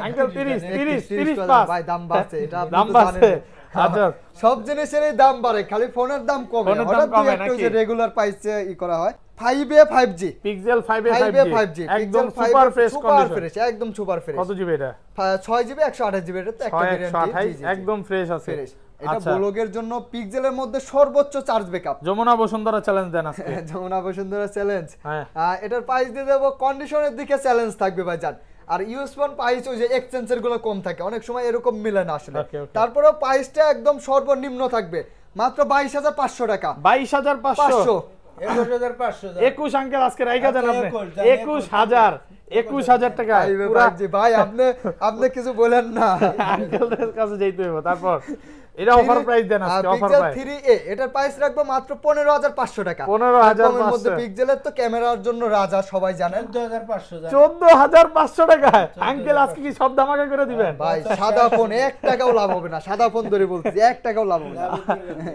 B: আঙ্কেল 30 পাস
A: ভাই দাম বাড়ছে, এটা আপনি
B: দাম
A: তো
B: বাড়ছে।
A: জানেন।
B: আচ্ছা
A: সব জিনিসেরই দাম বাড়ে, খালি ফোনের দাম কমে,
B: ফোনের দাম
A: হঠাৎ দুই
B: কমে
A: একটা
B: নাকি?
A: যে রেগুলার প্রাইসে ই করা হয়। 5A 5G
B: পিক্সেল 5 এ
A: 5A
B: 5G
A: 5G
B: একদম
A: Pixel 5A
B: super fresh
A: super
B: condition.
A: Fresh, একদম সুপার ফ্রেশ।
B: কত জিবি এটা?
A: 6GB 128GB এটা তো একটা ভেরিয়েন্ট,
B: 128 একদম ফ্রেশ আছে।
A: ফ্রেশ। এটা
B: আচ্ছা
A: ব্লগের জন্য পিক্সেলের মধ্যে সর্বোচ্চ charge backup.
B: Jamuna Bashundhara challenge দেন আজকে।
A: যমুনা বসুন্ধরা চ্যালেঞ্জ,
B: হ্যাঁ
A: এটার প্রাইস দিয়ে দেবো কন্ডিশনের দিকে চ্যালেঞ্জ থাকবে ভাইজান। আর ইউএস ফোন প্রাইস ওই যে এক্সচেঞ্জের গুলো কম থাকে, অনেক সময় এরকম মিলে না আসলে।
B: Okay, okay.
A: তারপরেও প্রাইসটা একদম সর্বনিম্ন থাকবে মাত্র 22500 টাকা।
B: 22500
C: 21500
B: 21 আঙ্কেল আজকে রাইখা দেন আপনি।
C: 21,000
B: 21000 টাকা পুরা
A: ভাই আপনি কিছু বলেন না।
B: আঙ্কেলদের কাছে যাইতে হবে। তারপর এটা অফার প্রাইস দেন আজকে, অফার
A: পিক্সেল
B: প্রাইস
A: 3A এটার প্রাইস রাখবো মাত্র 15500 টাকা।
B: 15500
A: কমের মধ্যে পিক্সেলের তো ক্যামেরার জন্য রাজা সবাই জানেন।
C: 14500
B: 14500 টাকা। আঙ্কেল আজকে কি সব দামাকা করে দিবেন?
A: ভাই সাদা ফোন 1 টাকাও লাভ হবে না, সাদা ফোন ধরে বলছি 1 টাকাও লাভ হবে না।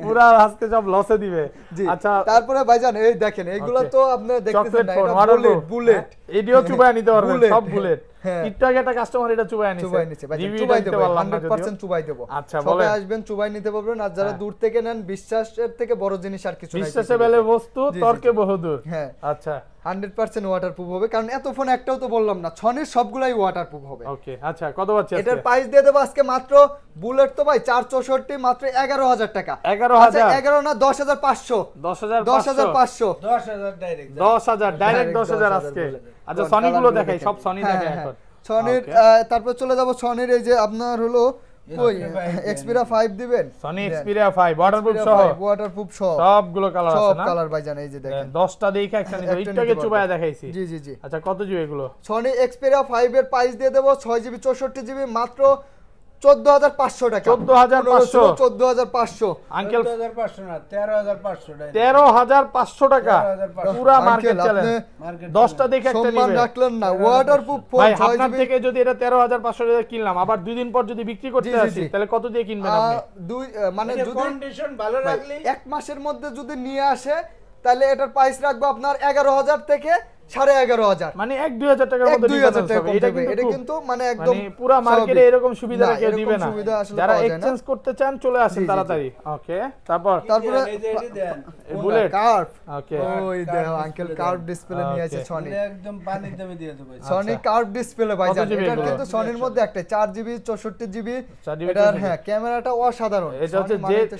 B: পুরা আজকে সব লসে দিবে।
A: জি
B: আচ্ছা
A: তারপরে ভাইজান এই দেখেন এইগুলো
B: Okay.
A: তো আপনি দেখতেছেন
B: চকলেট
A: না,
B: ফোন
A: এটা
B: ওয়াটারপ্রুফ
A: বুলেট
B: এডিও চুবায় নিতে পারবেন,
A: Bullet,
B: সব বুলেট।
A: হ্যাঁ।
B: একটু আগে একটা কাস্টমার এটা চুবায় নিছে।
A: চুবাই নিচ্ছে ভাই,
B: রিভিউটা
A: চুবাই
B: দিতে
A: দেব
B: পারলাম না
A: 100%
B: যদিও।
A: চুবাই দেব।
B: আচ্ছা,
A: সবাই
B: বলেন।
A: আসবেন চুবাই নিতে পারবেন, আর যারা
B: হ্যাঁ।
A: দূর থেকে নেন বিশ্বাসের থেকে বড় জিনিস আর কিছু নাই।
B: বিশ্বাসে বেলে বস্তু,
A: জি, জি,
B: তর্কে
A: জি।
B: বহুদূর।
A: হ্যাঁ
B: আচ্ছা
A: 100% ওয়াটারপ্রুফ হবে, কারণ এত ফোন একটাও তো বললাম না, ছনের সবগুলাই ওয়াটারপ্রুফ হবে।
B: ওকে আচ্ছা কত পাচ্ছি আজকে?
A: এটার প্রাইস দিয়ে দেবো আজকে মাত্র বুলেট তো ভাই 464 মাত্র 11000 টাকা।
B: 11000
A: আচ্ছা 11 না 10500
B: 10500
C: 10000 ডাইরেক্ট
B: 10000 ডাইরেক্ট 10000 আজকে। আচ্ছা সনি গুলো দেখাই, সব সনি দেখাই এখন।
A: সনির তারপর চলে যাব সনির এই যে আপনার হলো ওই এক্সপিরা 5 দিবেন,
B: সনি এক্সপিরিয়া 5 ওয়াটারপ্রুফ সহ
A: ওয়াটারপ্রুফ সহ
B: সবগুলো কালার আছে
A: সব
B: না?
A: কালার ভাইজান এই যে দেখেন
B: 10টা দেখে একটা নিতে,
A: একটা
B: একটু আগে
A: নিতে
B: চুবায়া
A: পারবেন।
B: দেখাইছি।
A: জি জি জি
B: আচ্ছা কত জিবি এগুলো?
A: সনি এক্সপিরিয়া 5 এর প্রাইস দিয়ে দেব 6GB 64GB মাত্র 14500 টাকা।
B: 14500
A: 14500
B: আঙ্কেল
C: 14500 না 13500 ডাইরেক্ট
B: 13500 টাকা
C: 13500
B: পুরা মার্কেট
A: আঙ্কেল,
B: চ্যালেঞ্জ।
C: মার্কেট
B: 10টা দেখে একটা
A: সম্মান
B: নিবে
A: রাখলেন না, ওয়াটারপ্রুফ ফোন
B: ভাই। আপনার
A: 6GB
B: থেকে যদি এটা 13500 টাকা কিনলাম, আবার 2 দিন পর যদি বিক্রি করতে
A: জি, জি,
B: আসি
A: জি।
B: তাহলে কত দিয়ে কিনবেন আপনি?
A: মানে যদি
C: কন্ডিশন ভালো
A: ভাই,
C: রাখলে
A: 1 মাসের মধ্যে যদি নিয়ে আসে তাহলে এটার প্রাইস রাখবো আপনার 11000 থেকে 11,500
B: মানে 1-2,000 টাকার মধ্যে
A: 1-2,000 টাকা কম
B: এটা
A: থাকবে। এটা কিন্তু মানে একদম
B: পুরো মার্কেটে এরকম সুবিধা কেউ দিবে না।
A: সুবিধা আসলে
B: যারা
A: পাওয়া যায় না।
B: এক্সচেঞ্জ করতে চান চলে আসেন তাড়াতাড়ি। ওকে, তারপরে
C: এই যে এটি দেন
B: বুলেট।
A: কার্ভ।
B: ওকে,
A: ওই দেখো আঙ্কেল কার্ভ ডিসপ্লে নিয়ে আছে সনি।
C: এটা একদম পানির দামে দিয়ে দেব
A: সনি কার্ভ ডিসপ্লে ভাইজান।
B: কত GB
A: এটা
B: এগুলো?
A: কিন্তু সনির মধ্যে একটা 4GB 64GB।
B: 4GB
A: এটা হ্যাঁ ক্যামেরাটা অসাধারণ।
B: এটা হচ্ছে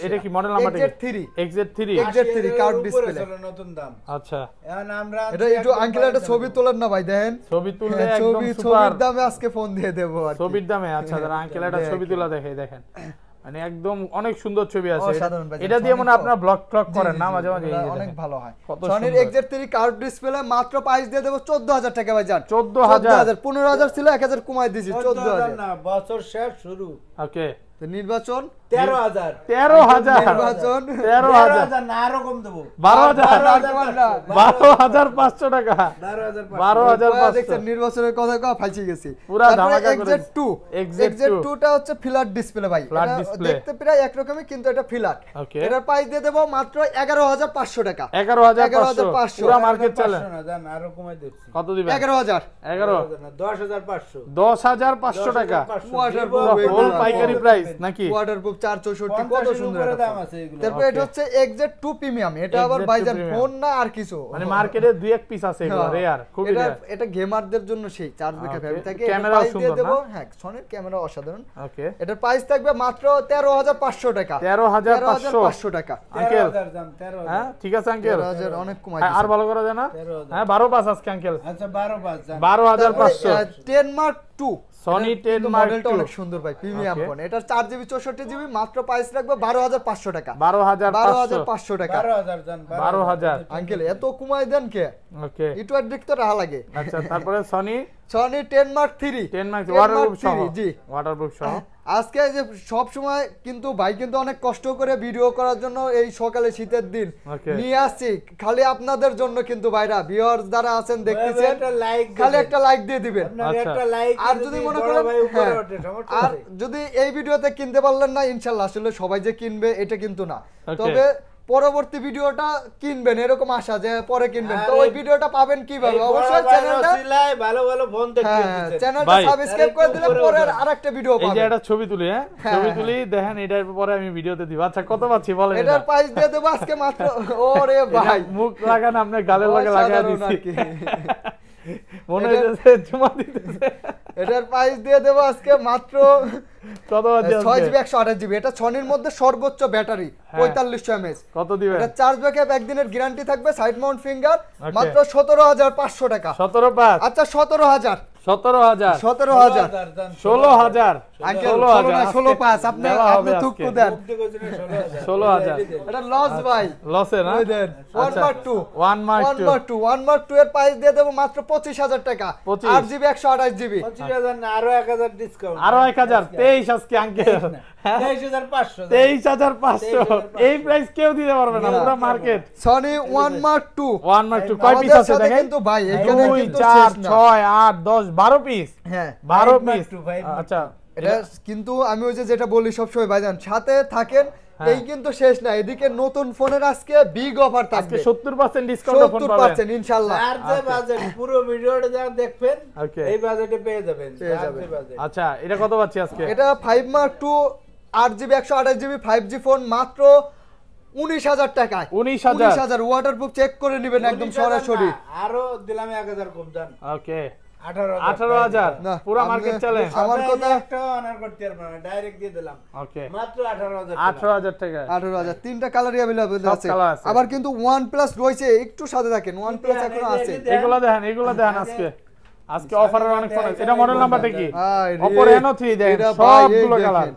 B: এটা কি model number
A: XZ3
B: XZ3
A: XZ3 curve display.
C: নতুন দাম।
B: আচ্ছা,
C: এখন আমরা
A: এটা একটু আঙ্কেল একটা ছবি তোলেন না ভাই দেখেন।
B: ছবি তুললে
A: হ্যাঁ,
B: একদম
A: ছবির
B: সুপার।
A: দামে আজকে ফোন দিয়ে দেবো আর কি।
B: ছবির দামে আচ্ছা, যারা আঙ্কেল একটা ছবি তোলা দেখেন মানে একদম অনেক সুন্দর ছবি আছে।
A: অসাধারণ ভাই।
B: এটা দিয়ে মানে আপনারা ব্লগ করেন না মাঝে মাঝে?
A: অনেক ভালো হয়।
B: কত
A: সনির
B: সুন্দর।
A: XZ3 কার্ভ ডিসপ্লে মাত্র প্রাইস দিয়ে দেব 14,000 টাকা ভাইজান।
B: 14,000
A: 15,000 ছিল 1,000 কমাই দিয়েছি 14,000
C: না, বছর শেষ শুরু।
B: ওকে,
A: তো নির্বাচন
C: 13,000
B: 13,000
A: নির্বাচন
B: 13,000
C: না আরো কম দেবো।
B: 12,000 12,500 টাকা
C: 12,500
B: 12,500
A: দেখছেন নির্বাচনের কথা কওয়া ফাইছি গেছি।
B: পুরা
A: তারপরে
B: ধামাকা করে
A: XZ2
B: XZ2
A: টা হচ্ছে ফ্ল্যাট ডিসপ্লে ভাই।
B: Flat
A: এটা
B: display।
A: দেখতে প্রায় একরকমই কিন্তু এটা ফ্ল্যাট।
B: ওকে,
A: এটার প্রাইস দিয়ে দেব মাত্র 11,500 টাকা।
B: 11,500 পুরো মার্কেট চলে।
C: না জান আরো কমাই দিচ্ছি।
B: কত দিবেন?
A: 11,000
B: 11
C: না 10,500
B: 10,500 টাকা
A: Waterproof
B: পুরো হোল
A: এগুলো।
B: পাইকারি প্রাইস নাকি?
A: ওয়াটারপ্রুফ 464 কত সুন্দর
C: উপরে
A: একটা
C: দাম
A: ফোন।
C: আছে এগুলো।
A: তারপর এটা হচ্ছে XZ2 প্রিমিয়াম। এটা আবার
B: XZ2
A: ভাইজান
B: premium।
A: ফোন না আর কিছু।
B: মানে মার্কেটে দুই এক পিস আছে এগুলো রেয়ার, খুবই
A: এটা
B: রেয়ার।
A: এটা গেমারদের জন্য সেই চার্জ ব্যাকআপ
B: Okay,
A: হেভি থাকে।
B: ক্যামেরাও
A: প্রাইস দিয়ে
B: সুন্দর
A: দেব
B: না?
A: হ্যাঁ সনির ক্যামেরা অসাধারণ।
B: ওকে,
A: এটার প্রাইস থাকবে মাত্র 13,500 টাকা।
B: 13,500
A: টাকা।
B: আঙ্কেল
C: 13,000 দাম 13,000
B: হ্যাঁ ঠিক আছে আঙ্কেল,
A: 13,000 অনেক কমাই
B: আর
A: দিয়েছে।
B: ভালো করা যায় না?
C: 13,000
B: হ্যাঁ 12,500 আজকে আঙ্কেল,
C: আচ্ছা 12,500 জান
B: 12,500
A: 10 মার্ক 2
B: Sony 10 Mark
A: মডেলটা
B: 2
A: অনেক সুন্দর ভাই প্রিমিয়াম
B: Okay.
A: ফোন। এটার 4GB 64GB মাত্র প্রাইস রাখবে 12,500 টাকা।
B: 12,500
A: 12,500 টাকা।
C: 12,000 জান
B: 12,000
A: আঙ্কেল এত কমাই দেন কে?
B: ওকে,
A: একটু অ্যাডিক্ট তো রাহা লাগে।
B: আচ্ছা তারপরে Sony
A: Sony 10 mark 3
B: 10 mark
A: 10
B: waterproof
A: Mark
B: সহ
A: 3, জি।
B: ওয়াটারপ্রুফ সহ
A: আজকে যে সব সময় কিন্তু ভাই কিন্তু অনেক কষ্ট করে ভিডিও করার জন্য এই সকালে শীতের দিন
B: Okay.
A: নিয়ে আসছি খালি আপনাদের জন্য কিন্তু ভাইরা ভিউয়ার্স যারা আছেন দেখতেছেন
C: একটা লাইক
A: খালি একটা লাইক দিয়ে দিবেন।
C: আপনার
B: আচ্ছা।
C: একটা লাইক
A: আর যদি মনে করেন
C: ভাই উপরে
A: হ্যাঁ,
C: ওঠে সমস্যা
A: আর
C: আছে
A: যদি এই ভিডিওতে কিনতে পারলেন না ইনশাআল্লাহ আসলে সবাই যে কিনবে এটা কিন্তু না।
B: Okay.
A: তবে পরবর্তী ভিডিওটা কিনবেন এরকম আশা যে পরে কিনবেন। তো
C: আর
A: ওই
C: এই-
A: ভিডিওটা পাবেন কিভাবে?
C: এই
A: অবশ্যই
C: বড়
A: চ্যানেলটা
C: ভাইয়ের ওসিলায় ভালো ভালো ফোন দেখতে
A: হ্যাঁ
C: দিচ্ছেন।
A: চ্যানেলটা
B: ভাই,
A: সাবস্ক্রাইব করে দিলে
C: উপরে
A: পরে
C: উঠবেন।
A: আরেকটা ভিডিও
B: এই যে
A: পাবেন।
B: একটা ছবি তুলি, হ্যাঁ ছবি তুলি দেখেন, এটার পরে আমি ভিডিওতে দিব। আচ্ছা কত পাচ্ছি বলেন?
A: এটার প্রাইস দিয়ে দেবো আজকে মাত্র ওরে ভাই
B: মুখ লাগান, আপনার গালের লগে লাগায়
A: অসাধারণ
B: দিছি
A: আর কি।
B: মনে
A: এটার-
B: হইতেছে চুমা দিতেছে।
A: এটার প্রাইস দিয়ে দেবো আজকে মাত্র
B: কত পাচ্ছি
A: 6GB 128GB। এটা সনির মধ্যে সর্বোচ্চ ব্যাটারি
B: হ্যাঁ।
A: 4500 mAh।
B: কত দিবেন?
A: এটা চার্জ ব্যাকআপ একদিনের গ্যারান্টি থাকবে, সাইড মাউন্ট ফিঙ্গার
B: Okay.
A: মাত্র 17,500 টাকা।
B: 17,500
A: আচ্ছা 17,000
B: 17,000
A: 17,000
C: জান
B: 16,000
A: আঙ্কেল
B: 16,000
A: 16,500 আপনি
B: দেওয়া হবে
A: আপনি
B: আজকে।
A: থুকু দেন।
C: মুখ দিয়ে কইছেন 16,000
B: 16,000
A: এটা লস ভাই
B: লসে না?
A: ওই দেন 1
B: আচ্ছা,
A: মার্ক 2
B: 1 Mark 2
A: 1 মার্ক 2 এর প্রাইস দিয়ে দেব মাত্র 25,000 টাকা।
B: 25
A: 8GB 128GB
C: 25,000 না আরো 1,000 ডিসকাউন্ট
B: আরো 1,000 23 আজকে আঙ্কেল
C: 23,500
B: 23,500 এই প্রাইস কেউ দিতে পারবে না,
A: না।
B: পুরো মার্কেট।
A: সনি 1 মার্ক 2
B: 1 Mark 2 কয় পিস
A: আমাদের
B: আছে
A: সাথে
B: দেখেন?
A: কিন্তু ভাই এখানে
B: 2
A: কিন্তু
B: 4
A: শেষ না।
B: 6 8 10 12 পিস,
A: হ্যাঁ
B: 12
C: 5 Mark
B: পিস
C: 2, 5 Mark 2
B: আচ্ছা
A: এটা কিন্তু আমি ওই যে যেটা বলি সবসময় ভাইজান সাথে থাকেন
B: হ্যাঁ।
A: এই কিন্তু শেষ না, এদিকে নতুন ফোনের আজকে বিগ অফার
B: আজকে
A: থাকবে
B: 70% ডিসকাউন্ট ফোন পাবেন।
A: 70% ইনশাআল্লাহ।
C: আর যে বাজেট পুরো ভিডিওটা যা দেখবেন
B: Okay.
C: এই বাজেটে পেয়ে যাবেন
A: পেয়ে
C: আর
A: যাবেন।
C: যে বাজেট
B: আচ্ছা এটা কত পাচ্ছি আজকে?
A: এটা 5 mark 2 8GB 128GB 5G phone মাত্র 19,000 টাকায়।
B: 19,000
A: ওয়াটারপ্রুফ চেক করে নেবেন একদম
C: 19,000
A: সরাসরি।
C: না, আরো দিলাম 1,000 কম দাম
B: ওকে
C: 18,000
B: 18,000
A: না,
B: পুরো
A: আপনি-
B: মার্কেট চলে।
A: আমার কথা
C: একটা অনার করতে পারবেন না ডাইরেক্ট দিয়ে দিলাম
B: ওকে
C: মাত্র 18,000
B: 18,000 টাকা
A: 18,000 তিনটা কালারই अवेलेबल
B: সব
A: আছে।
B: colour আছে।
A: আবার কিন্তু OnePlus রয়েছে, একটু সাথে থাকেন, OnePlus এখনো আছে।
B: এগুলো দেখেন আজকে আজকে অফারের অনেক ফোন আছে। এটা মডেল নাম্বারটা কি?
A: আরে,
B: Oppo Reno 3 দেখেন
A: এটা ভাই, এই
B: সবগুলো
A: দেখেন।
B: কালার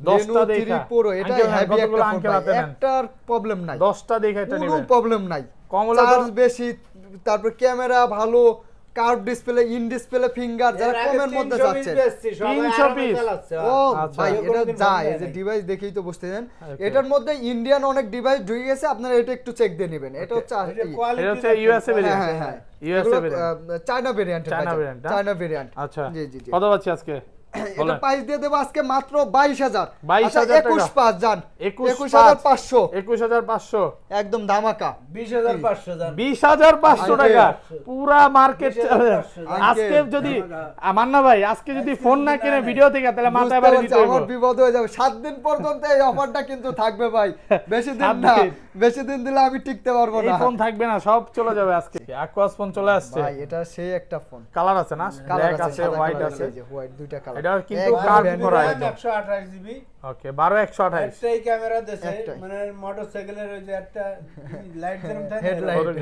B: 10টা
A: Reno 3
B: দেখা
A: Pro, এটা
B: আঙ্কেল,
A: হেভি
B: কতগুলো
A: একটা ফোন
B: আঙ্কেল
A: ভাই,
B: হাতে নেন?
A: একটার প্রবলেম নাই,
B: 10টা দেখে এটা
A: কোনো
B: নেবেন।
A: প্রবলেম নাই।
B: কম হলে তো-
A: চার্জ বেশি, তারপর ক্যামেরা ভালো, curve display, in display finger, যারা কমের মধ্যে যাচ্ছে
B: 300 পিস।
A: ও
B: আচ্ছা।
A: ভাই
C: কেউ
A: এটা
C: কোনোদিন
A: যায়,
C: ভাবে
A: এই যে
C: নাই।
A: ডিভাইস দেখেই তো বুঝতে দেন।
B: Okay.
A: এটার মধ্যে ইন্ডিয়ান অনেক ডিভাইস ঢুকে গেছে, আপনারা এটা একটু চেক দিয়ে নেবেন। এটা হচ্ছে
B: এটা হচ্ছে USA ভেরিয়েন্ট।
A: হ্যাঁ হ্যাঁ
B: USA
A: এগুলো,
B: variant.
A: China variant,
B: China variant, হ্যাঁ?
A: China variant.
B: আচ্ছা
A: জি জি জি
B: কত পাচ্ছি আজকে?
A: এটা প্রাইস দিয়ে দেব আজকে মাত্র 22,000
B: 22,000 টাকা
A: 21,500 জান
B: 21,500
A: 21,500 একদম ধামাকা
C: 20,500 জান
B: 20,500 টাকা পুরা মার্কেট চ্যালেঞ্জ আজকে যদি মান্না ভাই আজকে যদি ফোন না কিনে ভিডিও থেকে তাহলে মাথায় বাড়ি দিতে হবে
A: আমার বিপদ হয়ে যাবে 7 দিন পর্যন্ত এই অফারটা কিন্তু থাকবে ভাই বেশি দিন না বেশি দিন দিলে আমি টিকতে পারবো না
B: এই ফোন থাকবে না সব চলে যাবে আজকে অ্যাকোয়াস ফোন চলে আসছে
A: ভাই এটা সেই একটা ফোন
B: কালার আছে না ব্ল্যাক আছে হোয়াইট আছে
A: হোয়াইট দুইটা কালার
B: এটা কিন্তু কার্ভ করা একদম
C: 128 জিবি
B: ওকে 12 128
C: একটাই ক্যামেরা দেছে মানে মোটরসাইকেলের ওই যে একটা লাইট যেরকম থাকে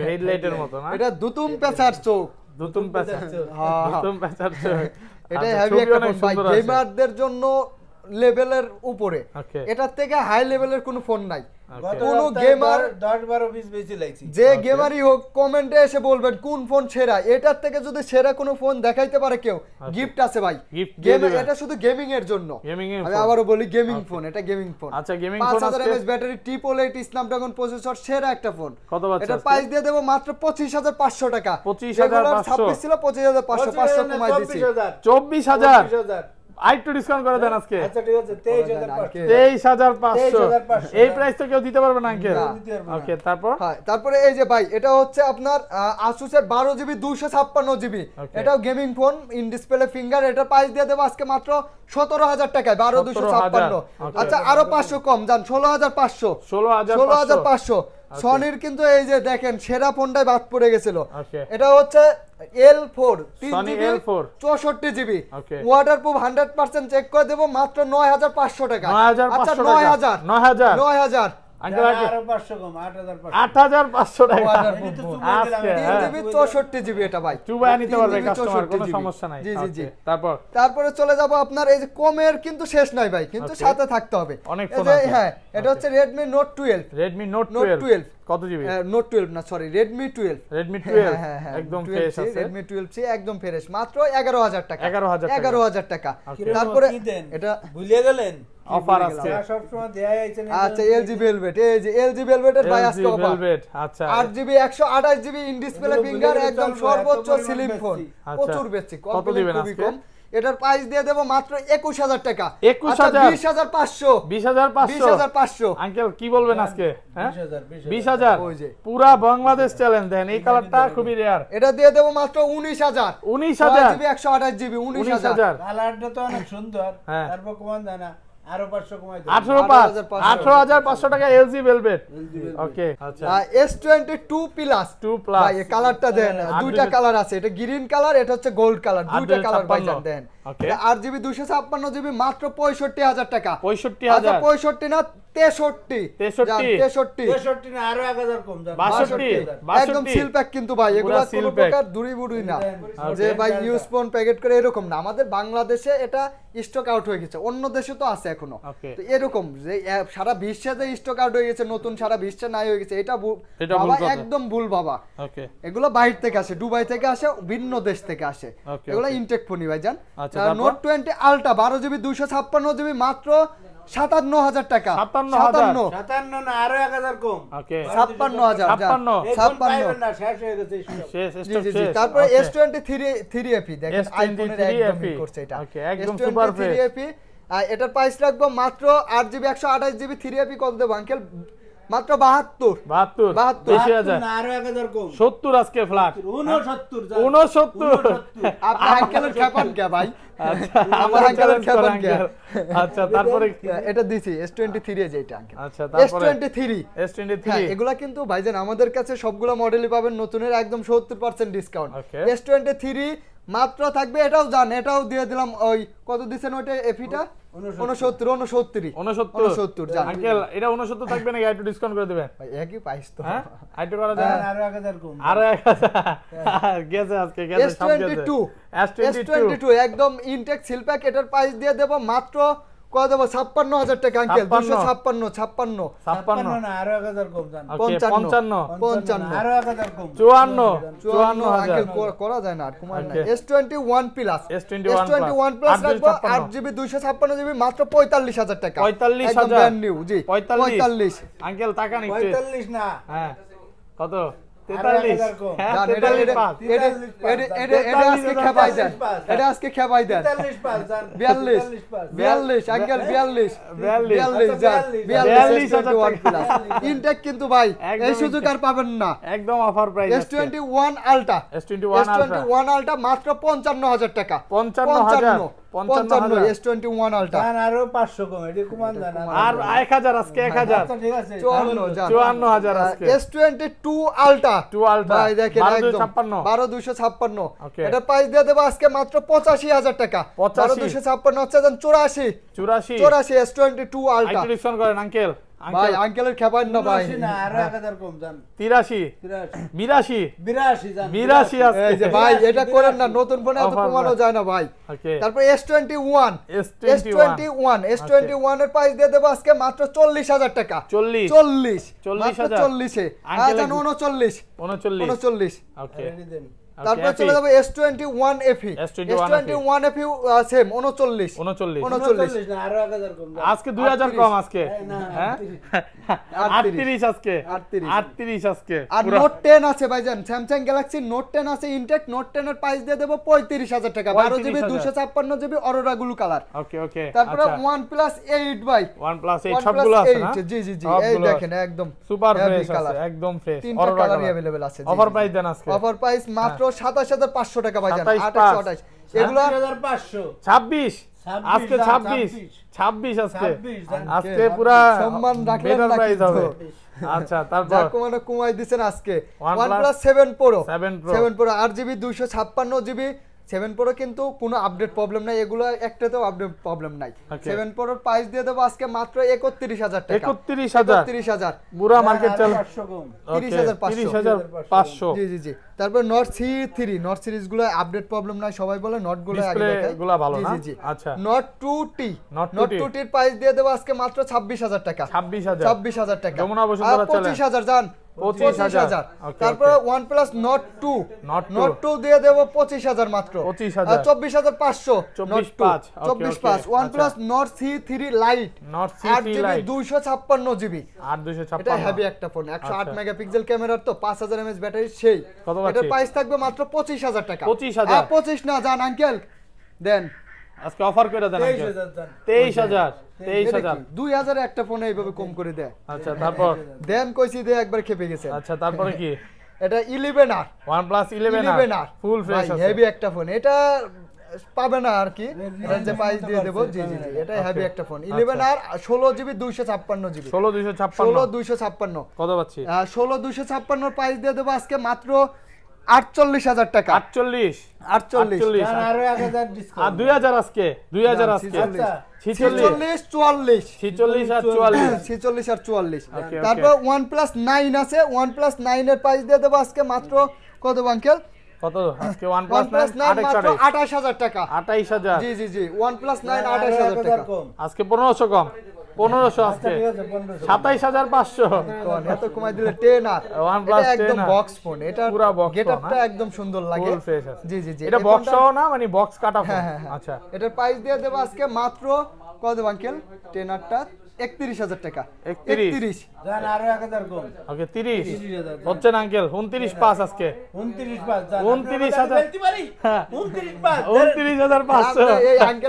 B: হেডলাইটের মতো না
A: এটা দুতুম পেছার চোখ
B: দুতুম পেছার দুতুম পেছার
A: এটা হেভি একটা ফোন ভাই গেমারদের জন্য লেভেলের উপরে এটার থেকে হাই লেভেলের কোনো ফোন নাই কোন গেমার
C: 10 12 20 বেশি লাগছে
A: যে গেমারই হোক কমেন্টে এসে বলবেন কোন ফোন সেরা এটার থেকে যদি সেরা কোনো ফোন দেখাইতে পারে কেউ গিফট আছে ভাই গেম এটা শুধু গেমিং এর জন্য আমি আবারও বলি গেমিং ফোন এটা গেমিং ফোন
B: আচ্ছা gaming phone
A: 5000 mAh battery AAA Snapdragon processor সেরা একটা ফোন
B: কত বাচ্চা
A: এটা প্রাইস দিয়ে দেব মাত্র 25,500 টাকা
B: 25,500
A: ছিল 25,500 500 কমাই দিছি
B: 24,000 আইটু ডিসকাউন্ট করে দেন আজকে
C: আচ্ছা ঠিক আছে
B: 23,500 এই প্রাইস তো কেউ দিতে পারবে না আঙ্কেল ওকে
A: তারপরে এই যে ভাই এটা হচ্ছে আপনার Asus এর 12GB 256GB এটাও gaming phone in display finger এটা প্রাইস দিয়ে দেব আজকে মাত্র 17,000 টাকায় 12,256 আচ্ছা আরো 500 কম জান 16,500 সনির কিন্তু এই যে দেখেন সেরা ফোনটাই বাদ পড়ে গেছিল এটা হচ্ছে L4 3GB 64GB waterproof 100% check করে দেব মাত্র 9,500 টাকা আচ্ছা 9,000
B: আঙ্কেল
C: আরো 500 কম
B: 8,500 টাকা
C: আজকে
A: 3GB 64GB এটা ভাই
B: চুবায় নিতে পারবে কাস্টমার কোনো সমস্যা নাই
A: জি জি জি
B: তারপরে
A: চলে যাব আপনার এই যে কমের কিন্তু শেষ নাই ভাই কিন্তু সাথে থাকতে হবে
B: অনেক ফোন আছে
A: হ্যাঁ এটা হচ্ছে Redmi Note 12
B: কত জিবি
A: Note 12 না সরি Redmi 12
B: একদম ফ্রেশ আছে
A: Redmi 12C একদম ফ্রেশ মাত্র 11,000 টাকা
B: 11,000
A: টাকা
C: তারপরে
A: এটা
C: ভুলিয়ে গেলেন
B: অফার আছে
C: সব সময় দেয়া আইছে না
A: আচ্ছা LG Velvet এই যে LG Velvet এর ভাই আজকে অফার
B: আচ্ছা
A: 8GB 128GB in display finger একদম সর্বোচ্চ স্লিম ফোন প্রচুর বেচছি
B: কত দিবেন আজকে
A: এটার প্রাইস দিয়ে দেব মাত্র 21,000 টাকা
B: 20,500 আঙ্কেল কি বলবেন আজকে হ্যাঁ 20,000
A: ওই যে
B: পুরা বাংলাদেশ চ্যালেঞ্জ দেন এই কালারটা খুবই রেয়ার
A: এটা দিয়ে দেব মাত্র 19,000
B: 19,000
A: 128GB 19,000
C: কালারটা তো অনেক সুন্দর তারপর কমান দেয় না আরো 500 কমাই দাও
B: 18,500 টাকা LG Velvet ওকে আচ্ছা
A: S22 প্লাস ভাই এই কালারটা দেন দুইটা কালার আছে এটা গ্রিন কালার এটা হচ্ছে গোল্ড কালার দুইটা কালার ভাইজান দেন এটা 8GB 256GB মাত্র 65,000 টাকা
B: 65,000
A: 65 না
C: 63 না আরো 1000 কম জান
B: 62
A: একদম সিল প্যাক কিন্তু ভাই এগুলা কোনো প্রকার দুরি বুড়ি না যে ভাই ইউজ ফোন প্যাকেট করে এরকম না আমাদের বাংলাদেশে এটা স্টক আউট হয়ে গেছে অন্য দেশে তো আছে এখনো তো এরকম যে সারা বিশ্বে যে স্টক আউট হয়ে গেছে নতুন সারা বিশ্বে নাই হয়ে গেছে এটা বাবা একদম ভুল বাবা
B: ওকে
A: এগুলো বাইরে থেকে আসে দুবাই থেকে আসে ভিন্ন দেশ থেকে আসে এগুলো ইনটেক ফোনই ভাইজান নোট 20 আলট্রা 12GB 256GB মাত্র 57,000 টাকা
B: 57
C: না আরো 1000 কম
B: ওকে
A: 56,000
C: না শেষ হয়ে গেছে
B: শেষ
A: তারপরে S23 3FE দেখেন আইফোনের একদম করছে এটা
B: ওকে একদম সুপার ফ্রেশ
A: 3FE এটার প্রাইস রাখবো মাত্র 8GB 128GB 3FE কত দেব আঙ্কেল মাত্র 72
B: 20,000
C: না আরো 1000 কম
B: 70 আজকে ফ্ল্যাট 69
A: আপনার আঙ্কেলের খেপান কে ভাই
B: আচ্ছা
A: আমার আঙ্কেলের খেপান কে
B: আচ্ছা তারপরে
A: এটা দিছি S23 এর যেটা আঙ্কেল
B: আচ্ছা তারপরে
A: S23 এগুলা কিন্তু ভাইজান আমাদের কাছে সবগুলা মডেলই পাবেন নতুনের একদম 70% ডিসকাউন্ট S23 মাত্র থাকবে এটাও জান এটাও দিয়ে দিলাম ওই কত দিবেন ওটা এফিটা 69 জান
B: আঙ্কেল এটা 69 থাকবে নাকি একটু ডিসকাউন্ট করে দিবেন
A: ভাই একই প্রাইস তো
B: হ্যাঁ একটু করা যায়
C: আরো 1000 কম
B: আরো 1000 গেছে আজকে সব গেছে
A: S22 একদম ইনটেক সিল প্যাক এটার প্রাইস দিয়ে দেব মাত্র কত দেব 56,000 টাকা আঙ্কেল 256
C: না আরো 1000 কম জান
A: 55
C: আরো 1000 কম
A: 54 আঙ্কেল করা যায় না আর কমায় না S21 প্লাস রাখবো 8GB 256GB মাত্র 45,000 টাকা
B: 45,000
A: ব্র্যান্ড নিউ জি 45
B: আঙ্কেল টাকা নিচ্ছে
C: 45 না
B: হ্যাঁ কত 43 হ্যাঁ,
A: জান,
B: 43 পাঁচ।
A: এটা আজকে খেপাই দেন, এটা আজকে খেপাই দেন। 42 42 আঙ্কেল 42 42 জান, 42 S21 প্লাস ইনটেক কিন্তু ভাই এই সুযোগ আর পাবেন না,
B: একদম অফার প্রাইস
A: S21 আলটা S21 আলটা মাত্র 55000 টাকা,
B: 55,000
A: 55 S21 আলটা
C: জান আরো 500 কম, এটি কমান জান
B: আর 1000 আজকে 1000
C: আচ্ছা ঠিক আছে
A: 54 জান,
B: 54000 আজকে
A: S22 আলটা
B: 2 আলটা
A: ভাই দেখেন একদম 12256
B: Okay.
A: এটা প্রাইস দিয়ে দেব আজকে মাত্র 85000 টাকা, 12256 হচ্ছে জান 84
B: 84
A: S22 আলটা।
B: আইটি ডিসকাউন্ট করেন আঙ্কেল
A: ভাই আঙ্কেলের খেপান না ভাই,
C: না আরো 1000 কম জান
B: 83 82
C: 82 জান
B: 82 আজকে
A: এই যে ভাই এটা করেন না, নতুন ফোনে এত
B: Offer
A: কমানো যায় না ভাই।
B: ওকে
A: তারপর S21
B: S21
A: S21 এর প্রাইস দিয়ে দেব আজকে মাত্র 40000 টাকা,
B: 40
A: মাত্র 40 এ জান 39
B: ওকে
C: রেডি দেন।
A: তারপর চলে যাবে S21 FE
B: S21
A: FE same 39
C: 39 না আরো 1000 কম জান
B: আজকে 2000 কম আজকে
C: না
B: হ্যাঁ 38 আজকে 38 আজকে
A: আর নোট 10 আছে ভাইজান, স্যামসাং গ্যালাক্সি নোট 10 আছে ইনটেক, নোট 10 এর প্রাইস দিয়ে দেব 35000 টাকা, 12 GB 256 GB Aurora blue colour.
B: Okay okay
A: তারপরে OnePlus 8 ভাই,
B: OnePlus 8
A: OnePlus
B: সবগুলো আছে না
A: 8 জি জি জি, এই
B: সবগুলো
A: দেখেন একদম
B: সুপার
A: heavy
B: ফ্রেশ
A: color।
B: আছে একদম ফ্রেশ
A: তিনটা কালারই अवेलेबल আছে।
B: অফার প্রাইস দেন আজকে
A: অফার প্রাইস মাত্র 27500 টাকা ভাইজান,
B: 27,500
A: 28 এগুলো
C: 7500
B: 26 আজকে 26 আজকে আজকে পুরো
A: সম্মান রাখলেন
B: বেটার
A: না
B: প্রাইস
A: কিন্তু।
B: হবে আচ্ছা তারপর
A: যা কমাই দিবেন আজকে
B: OnePlus
A: OnePlus 7 Pro
B: 7 Pro
A: 8GB 256GB 7 Pro কিন্তু কোনো আপডেট প্রবলেম নাই, এগুলো একটাতেও আপডেট প্রবলেম নাই।
B: Okay.
A: 7 Pro এর প্রাইস দিয়ে দেব আজকে মাত্র 31000 টাকা,
B: 31000
A: 31000
B: পুরো মার্কেট চল
C: 500 কম
B: 30500
A: জি জি জি। তারপর নোট C3 নোট সিরিজ গুলো আপডেট প্রবলেম নাই, সবাই বলে নোট গুলো আগে
B: ডিসপ্লে
A: দেখায়
B: গুলো ভালো না
A: জি জি।
B: আচ্ছা
A: note 2T
B: Note
A: note
B: 2T
A: 2T এর প্রাইস দিয়ে দেব আজকে মাত্র 26000 টাকা,
B: 26000
A: টাকা,
B: যমুনা বসুন্ধরা চলে
A: 25000 জান
B: 25000 Okay,
A: তারপর
B: okay.
A: OnePlus Note 2
B: Note 2
A: note 2 দিয়ে দেব 25000 মাত্র,
B: 25000
A: 24500 Note 2
B: 24,500 Okay,
A: 24500
B: okay.
A: OnePlus Note C3 Lite
B: Note C3 Lite
A: 8GB 256GB এটা
B: 8256
A: হেভি একটা ফোন, 108
B: আচ্ছা।
A: মেগাপিক্সেল ক্যামেরার তো 5000 mAh ব্যাটারি সেই,
B: কত
A: এটার
B: পাচ্ছি?
A: প্রাইস থাকবে মাত্র 25000 টাকা।
B: 25,000
A: 25 না জান আঙ্কেল দেন
B: আজকে অফার করে দেন
C: 23000 জান
B: 23000
A: 2000 একটা ফোনে এইভাবে কম করে দেয়,
B: আচ্ছা তারপর
A: দেন কইছি দে একবার খেপে গেছে।
B: আচ্ছা তারপরে কি
A: এটা 11R
B: OnePlus 11R full fresh আছে
A: হেভি একটা ফোন, এটা পাবে না আর কি, এটা যে প্রাইস দিয়ে দেব জি জি জি, এটা হেভি একটা ফোন 11R 16GB 256GB
B: 16256
A: 16256
B: কত পাচ্ছি
A: 16256 এর প্রাইস দিয়ে দেব আজকে মাত্র 48000 টাকা,
B: 48
A: 48
C: জান আরো 1000 ডিসকাউন্ট
B: আর 2000 আজকে 2000 আজকে
C: আচ্ছা
B: 46
A: 46
B: 46 আর 44
A: 46 আর 44
B: Okay,
A: তারপর OnePlus 9 আছে, OnePlus 9 এর প্রাইস দিয়ে দেব আজকে মাত্র কত আঙ্কেল,
B: কত আজকে OnePlus
A: OnePlus 9 মাত্র
B: 9
A: 28000 টাকা,
B: 28000
A: জি জি জি OnePlus 9
C: আরো
A: 28000
C: 1000
A: টাকা।
C: কম
B: আজকে 1500 কম 1500 আজকে
C: ঠিক আছে 1500
B: 27500
A: কোন এত কমাই দিলে 10R
B: OnePlus
A: এটা একদম
B: 10R
A: বক্স ফোন, এটা
B: পুরা box
A: গেটআপটা
B: phone,
A: একদম সুন্দর লাগে,
B: ফুল ফ্রেশ আছে
A: জি জি জি।
B: এটা
A: এই
B: বক্স
A: ফোনটা-
B: সহ না মানে বক্স কাটা ফোন
A: হ্যাঁ হ্যাঁ হ্যাঁ।
B: আচ্ছা
A: এটার প্রাইস দিয়ে দেব আজকে মাত্র কত আঙ্কেল 10Rটা 31000 টাকা,
B: 31
C: জান আরো 1000 কম
B: ওকে 30
C: 30,000
B: হচ্ছে না আঙ্কেল 29.5 আজকে
C: 29,500 জান
B: 29,000
C: বলতে পারি
B: হ্যাঁ
C: 29,500
B: 29500
A: এই আঙ্কেল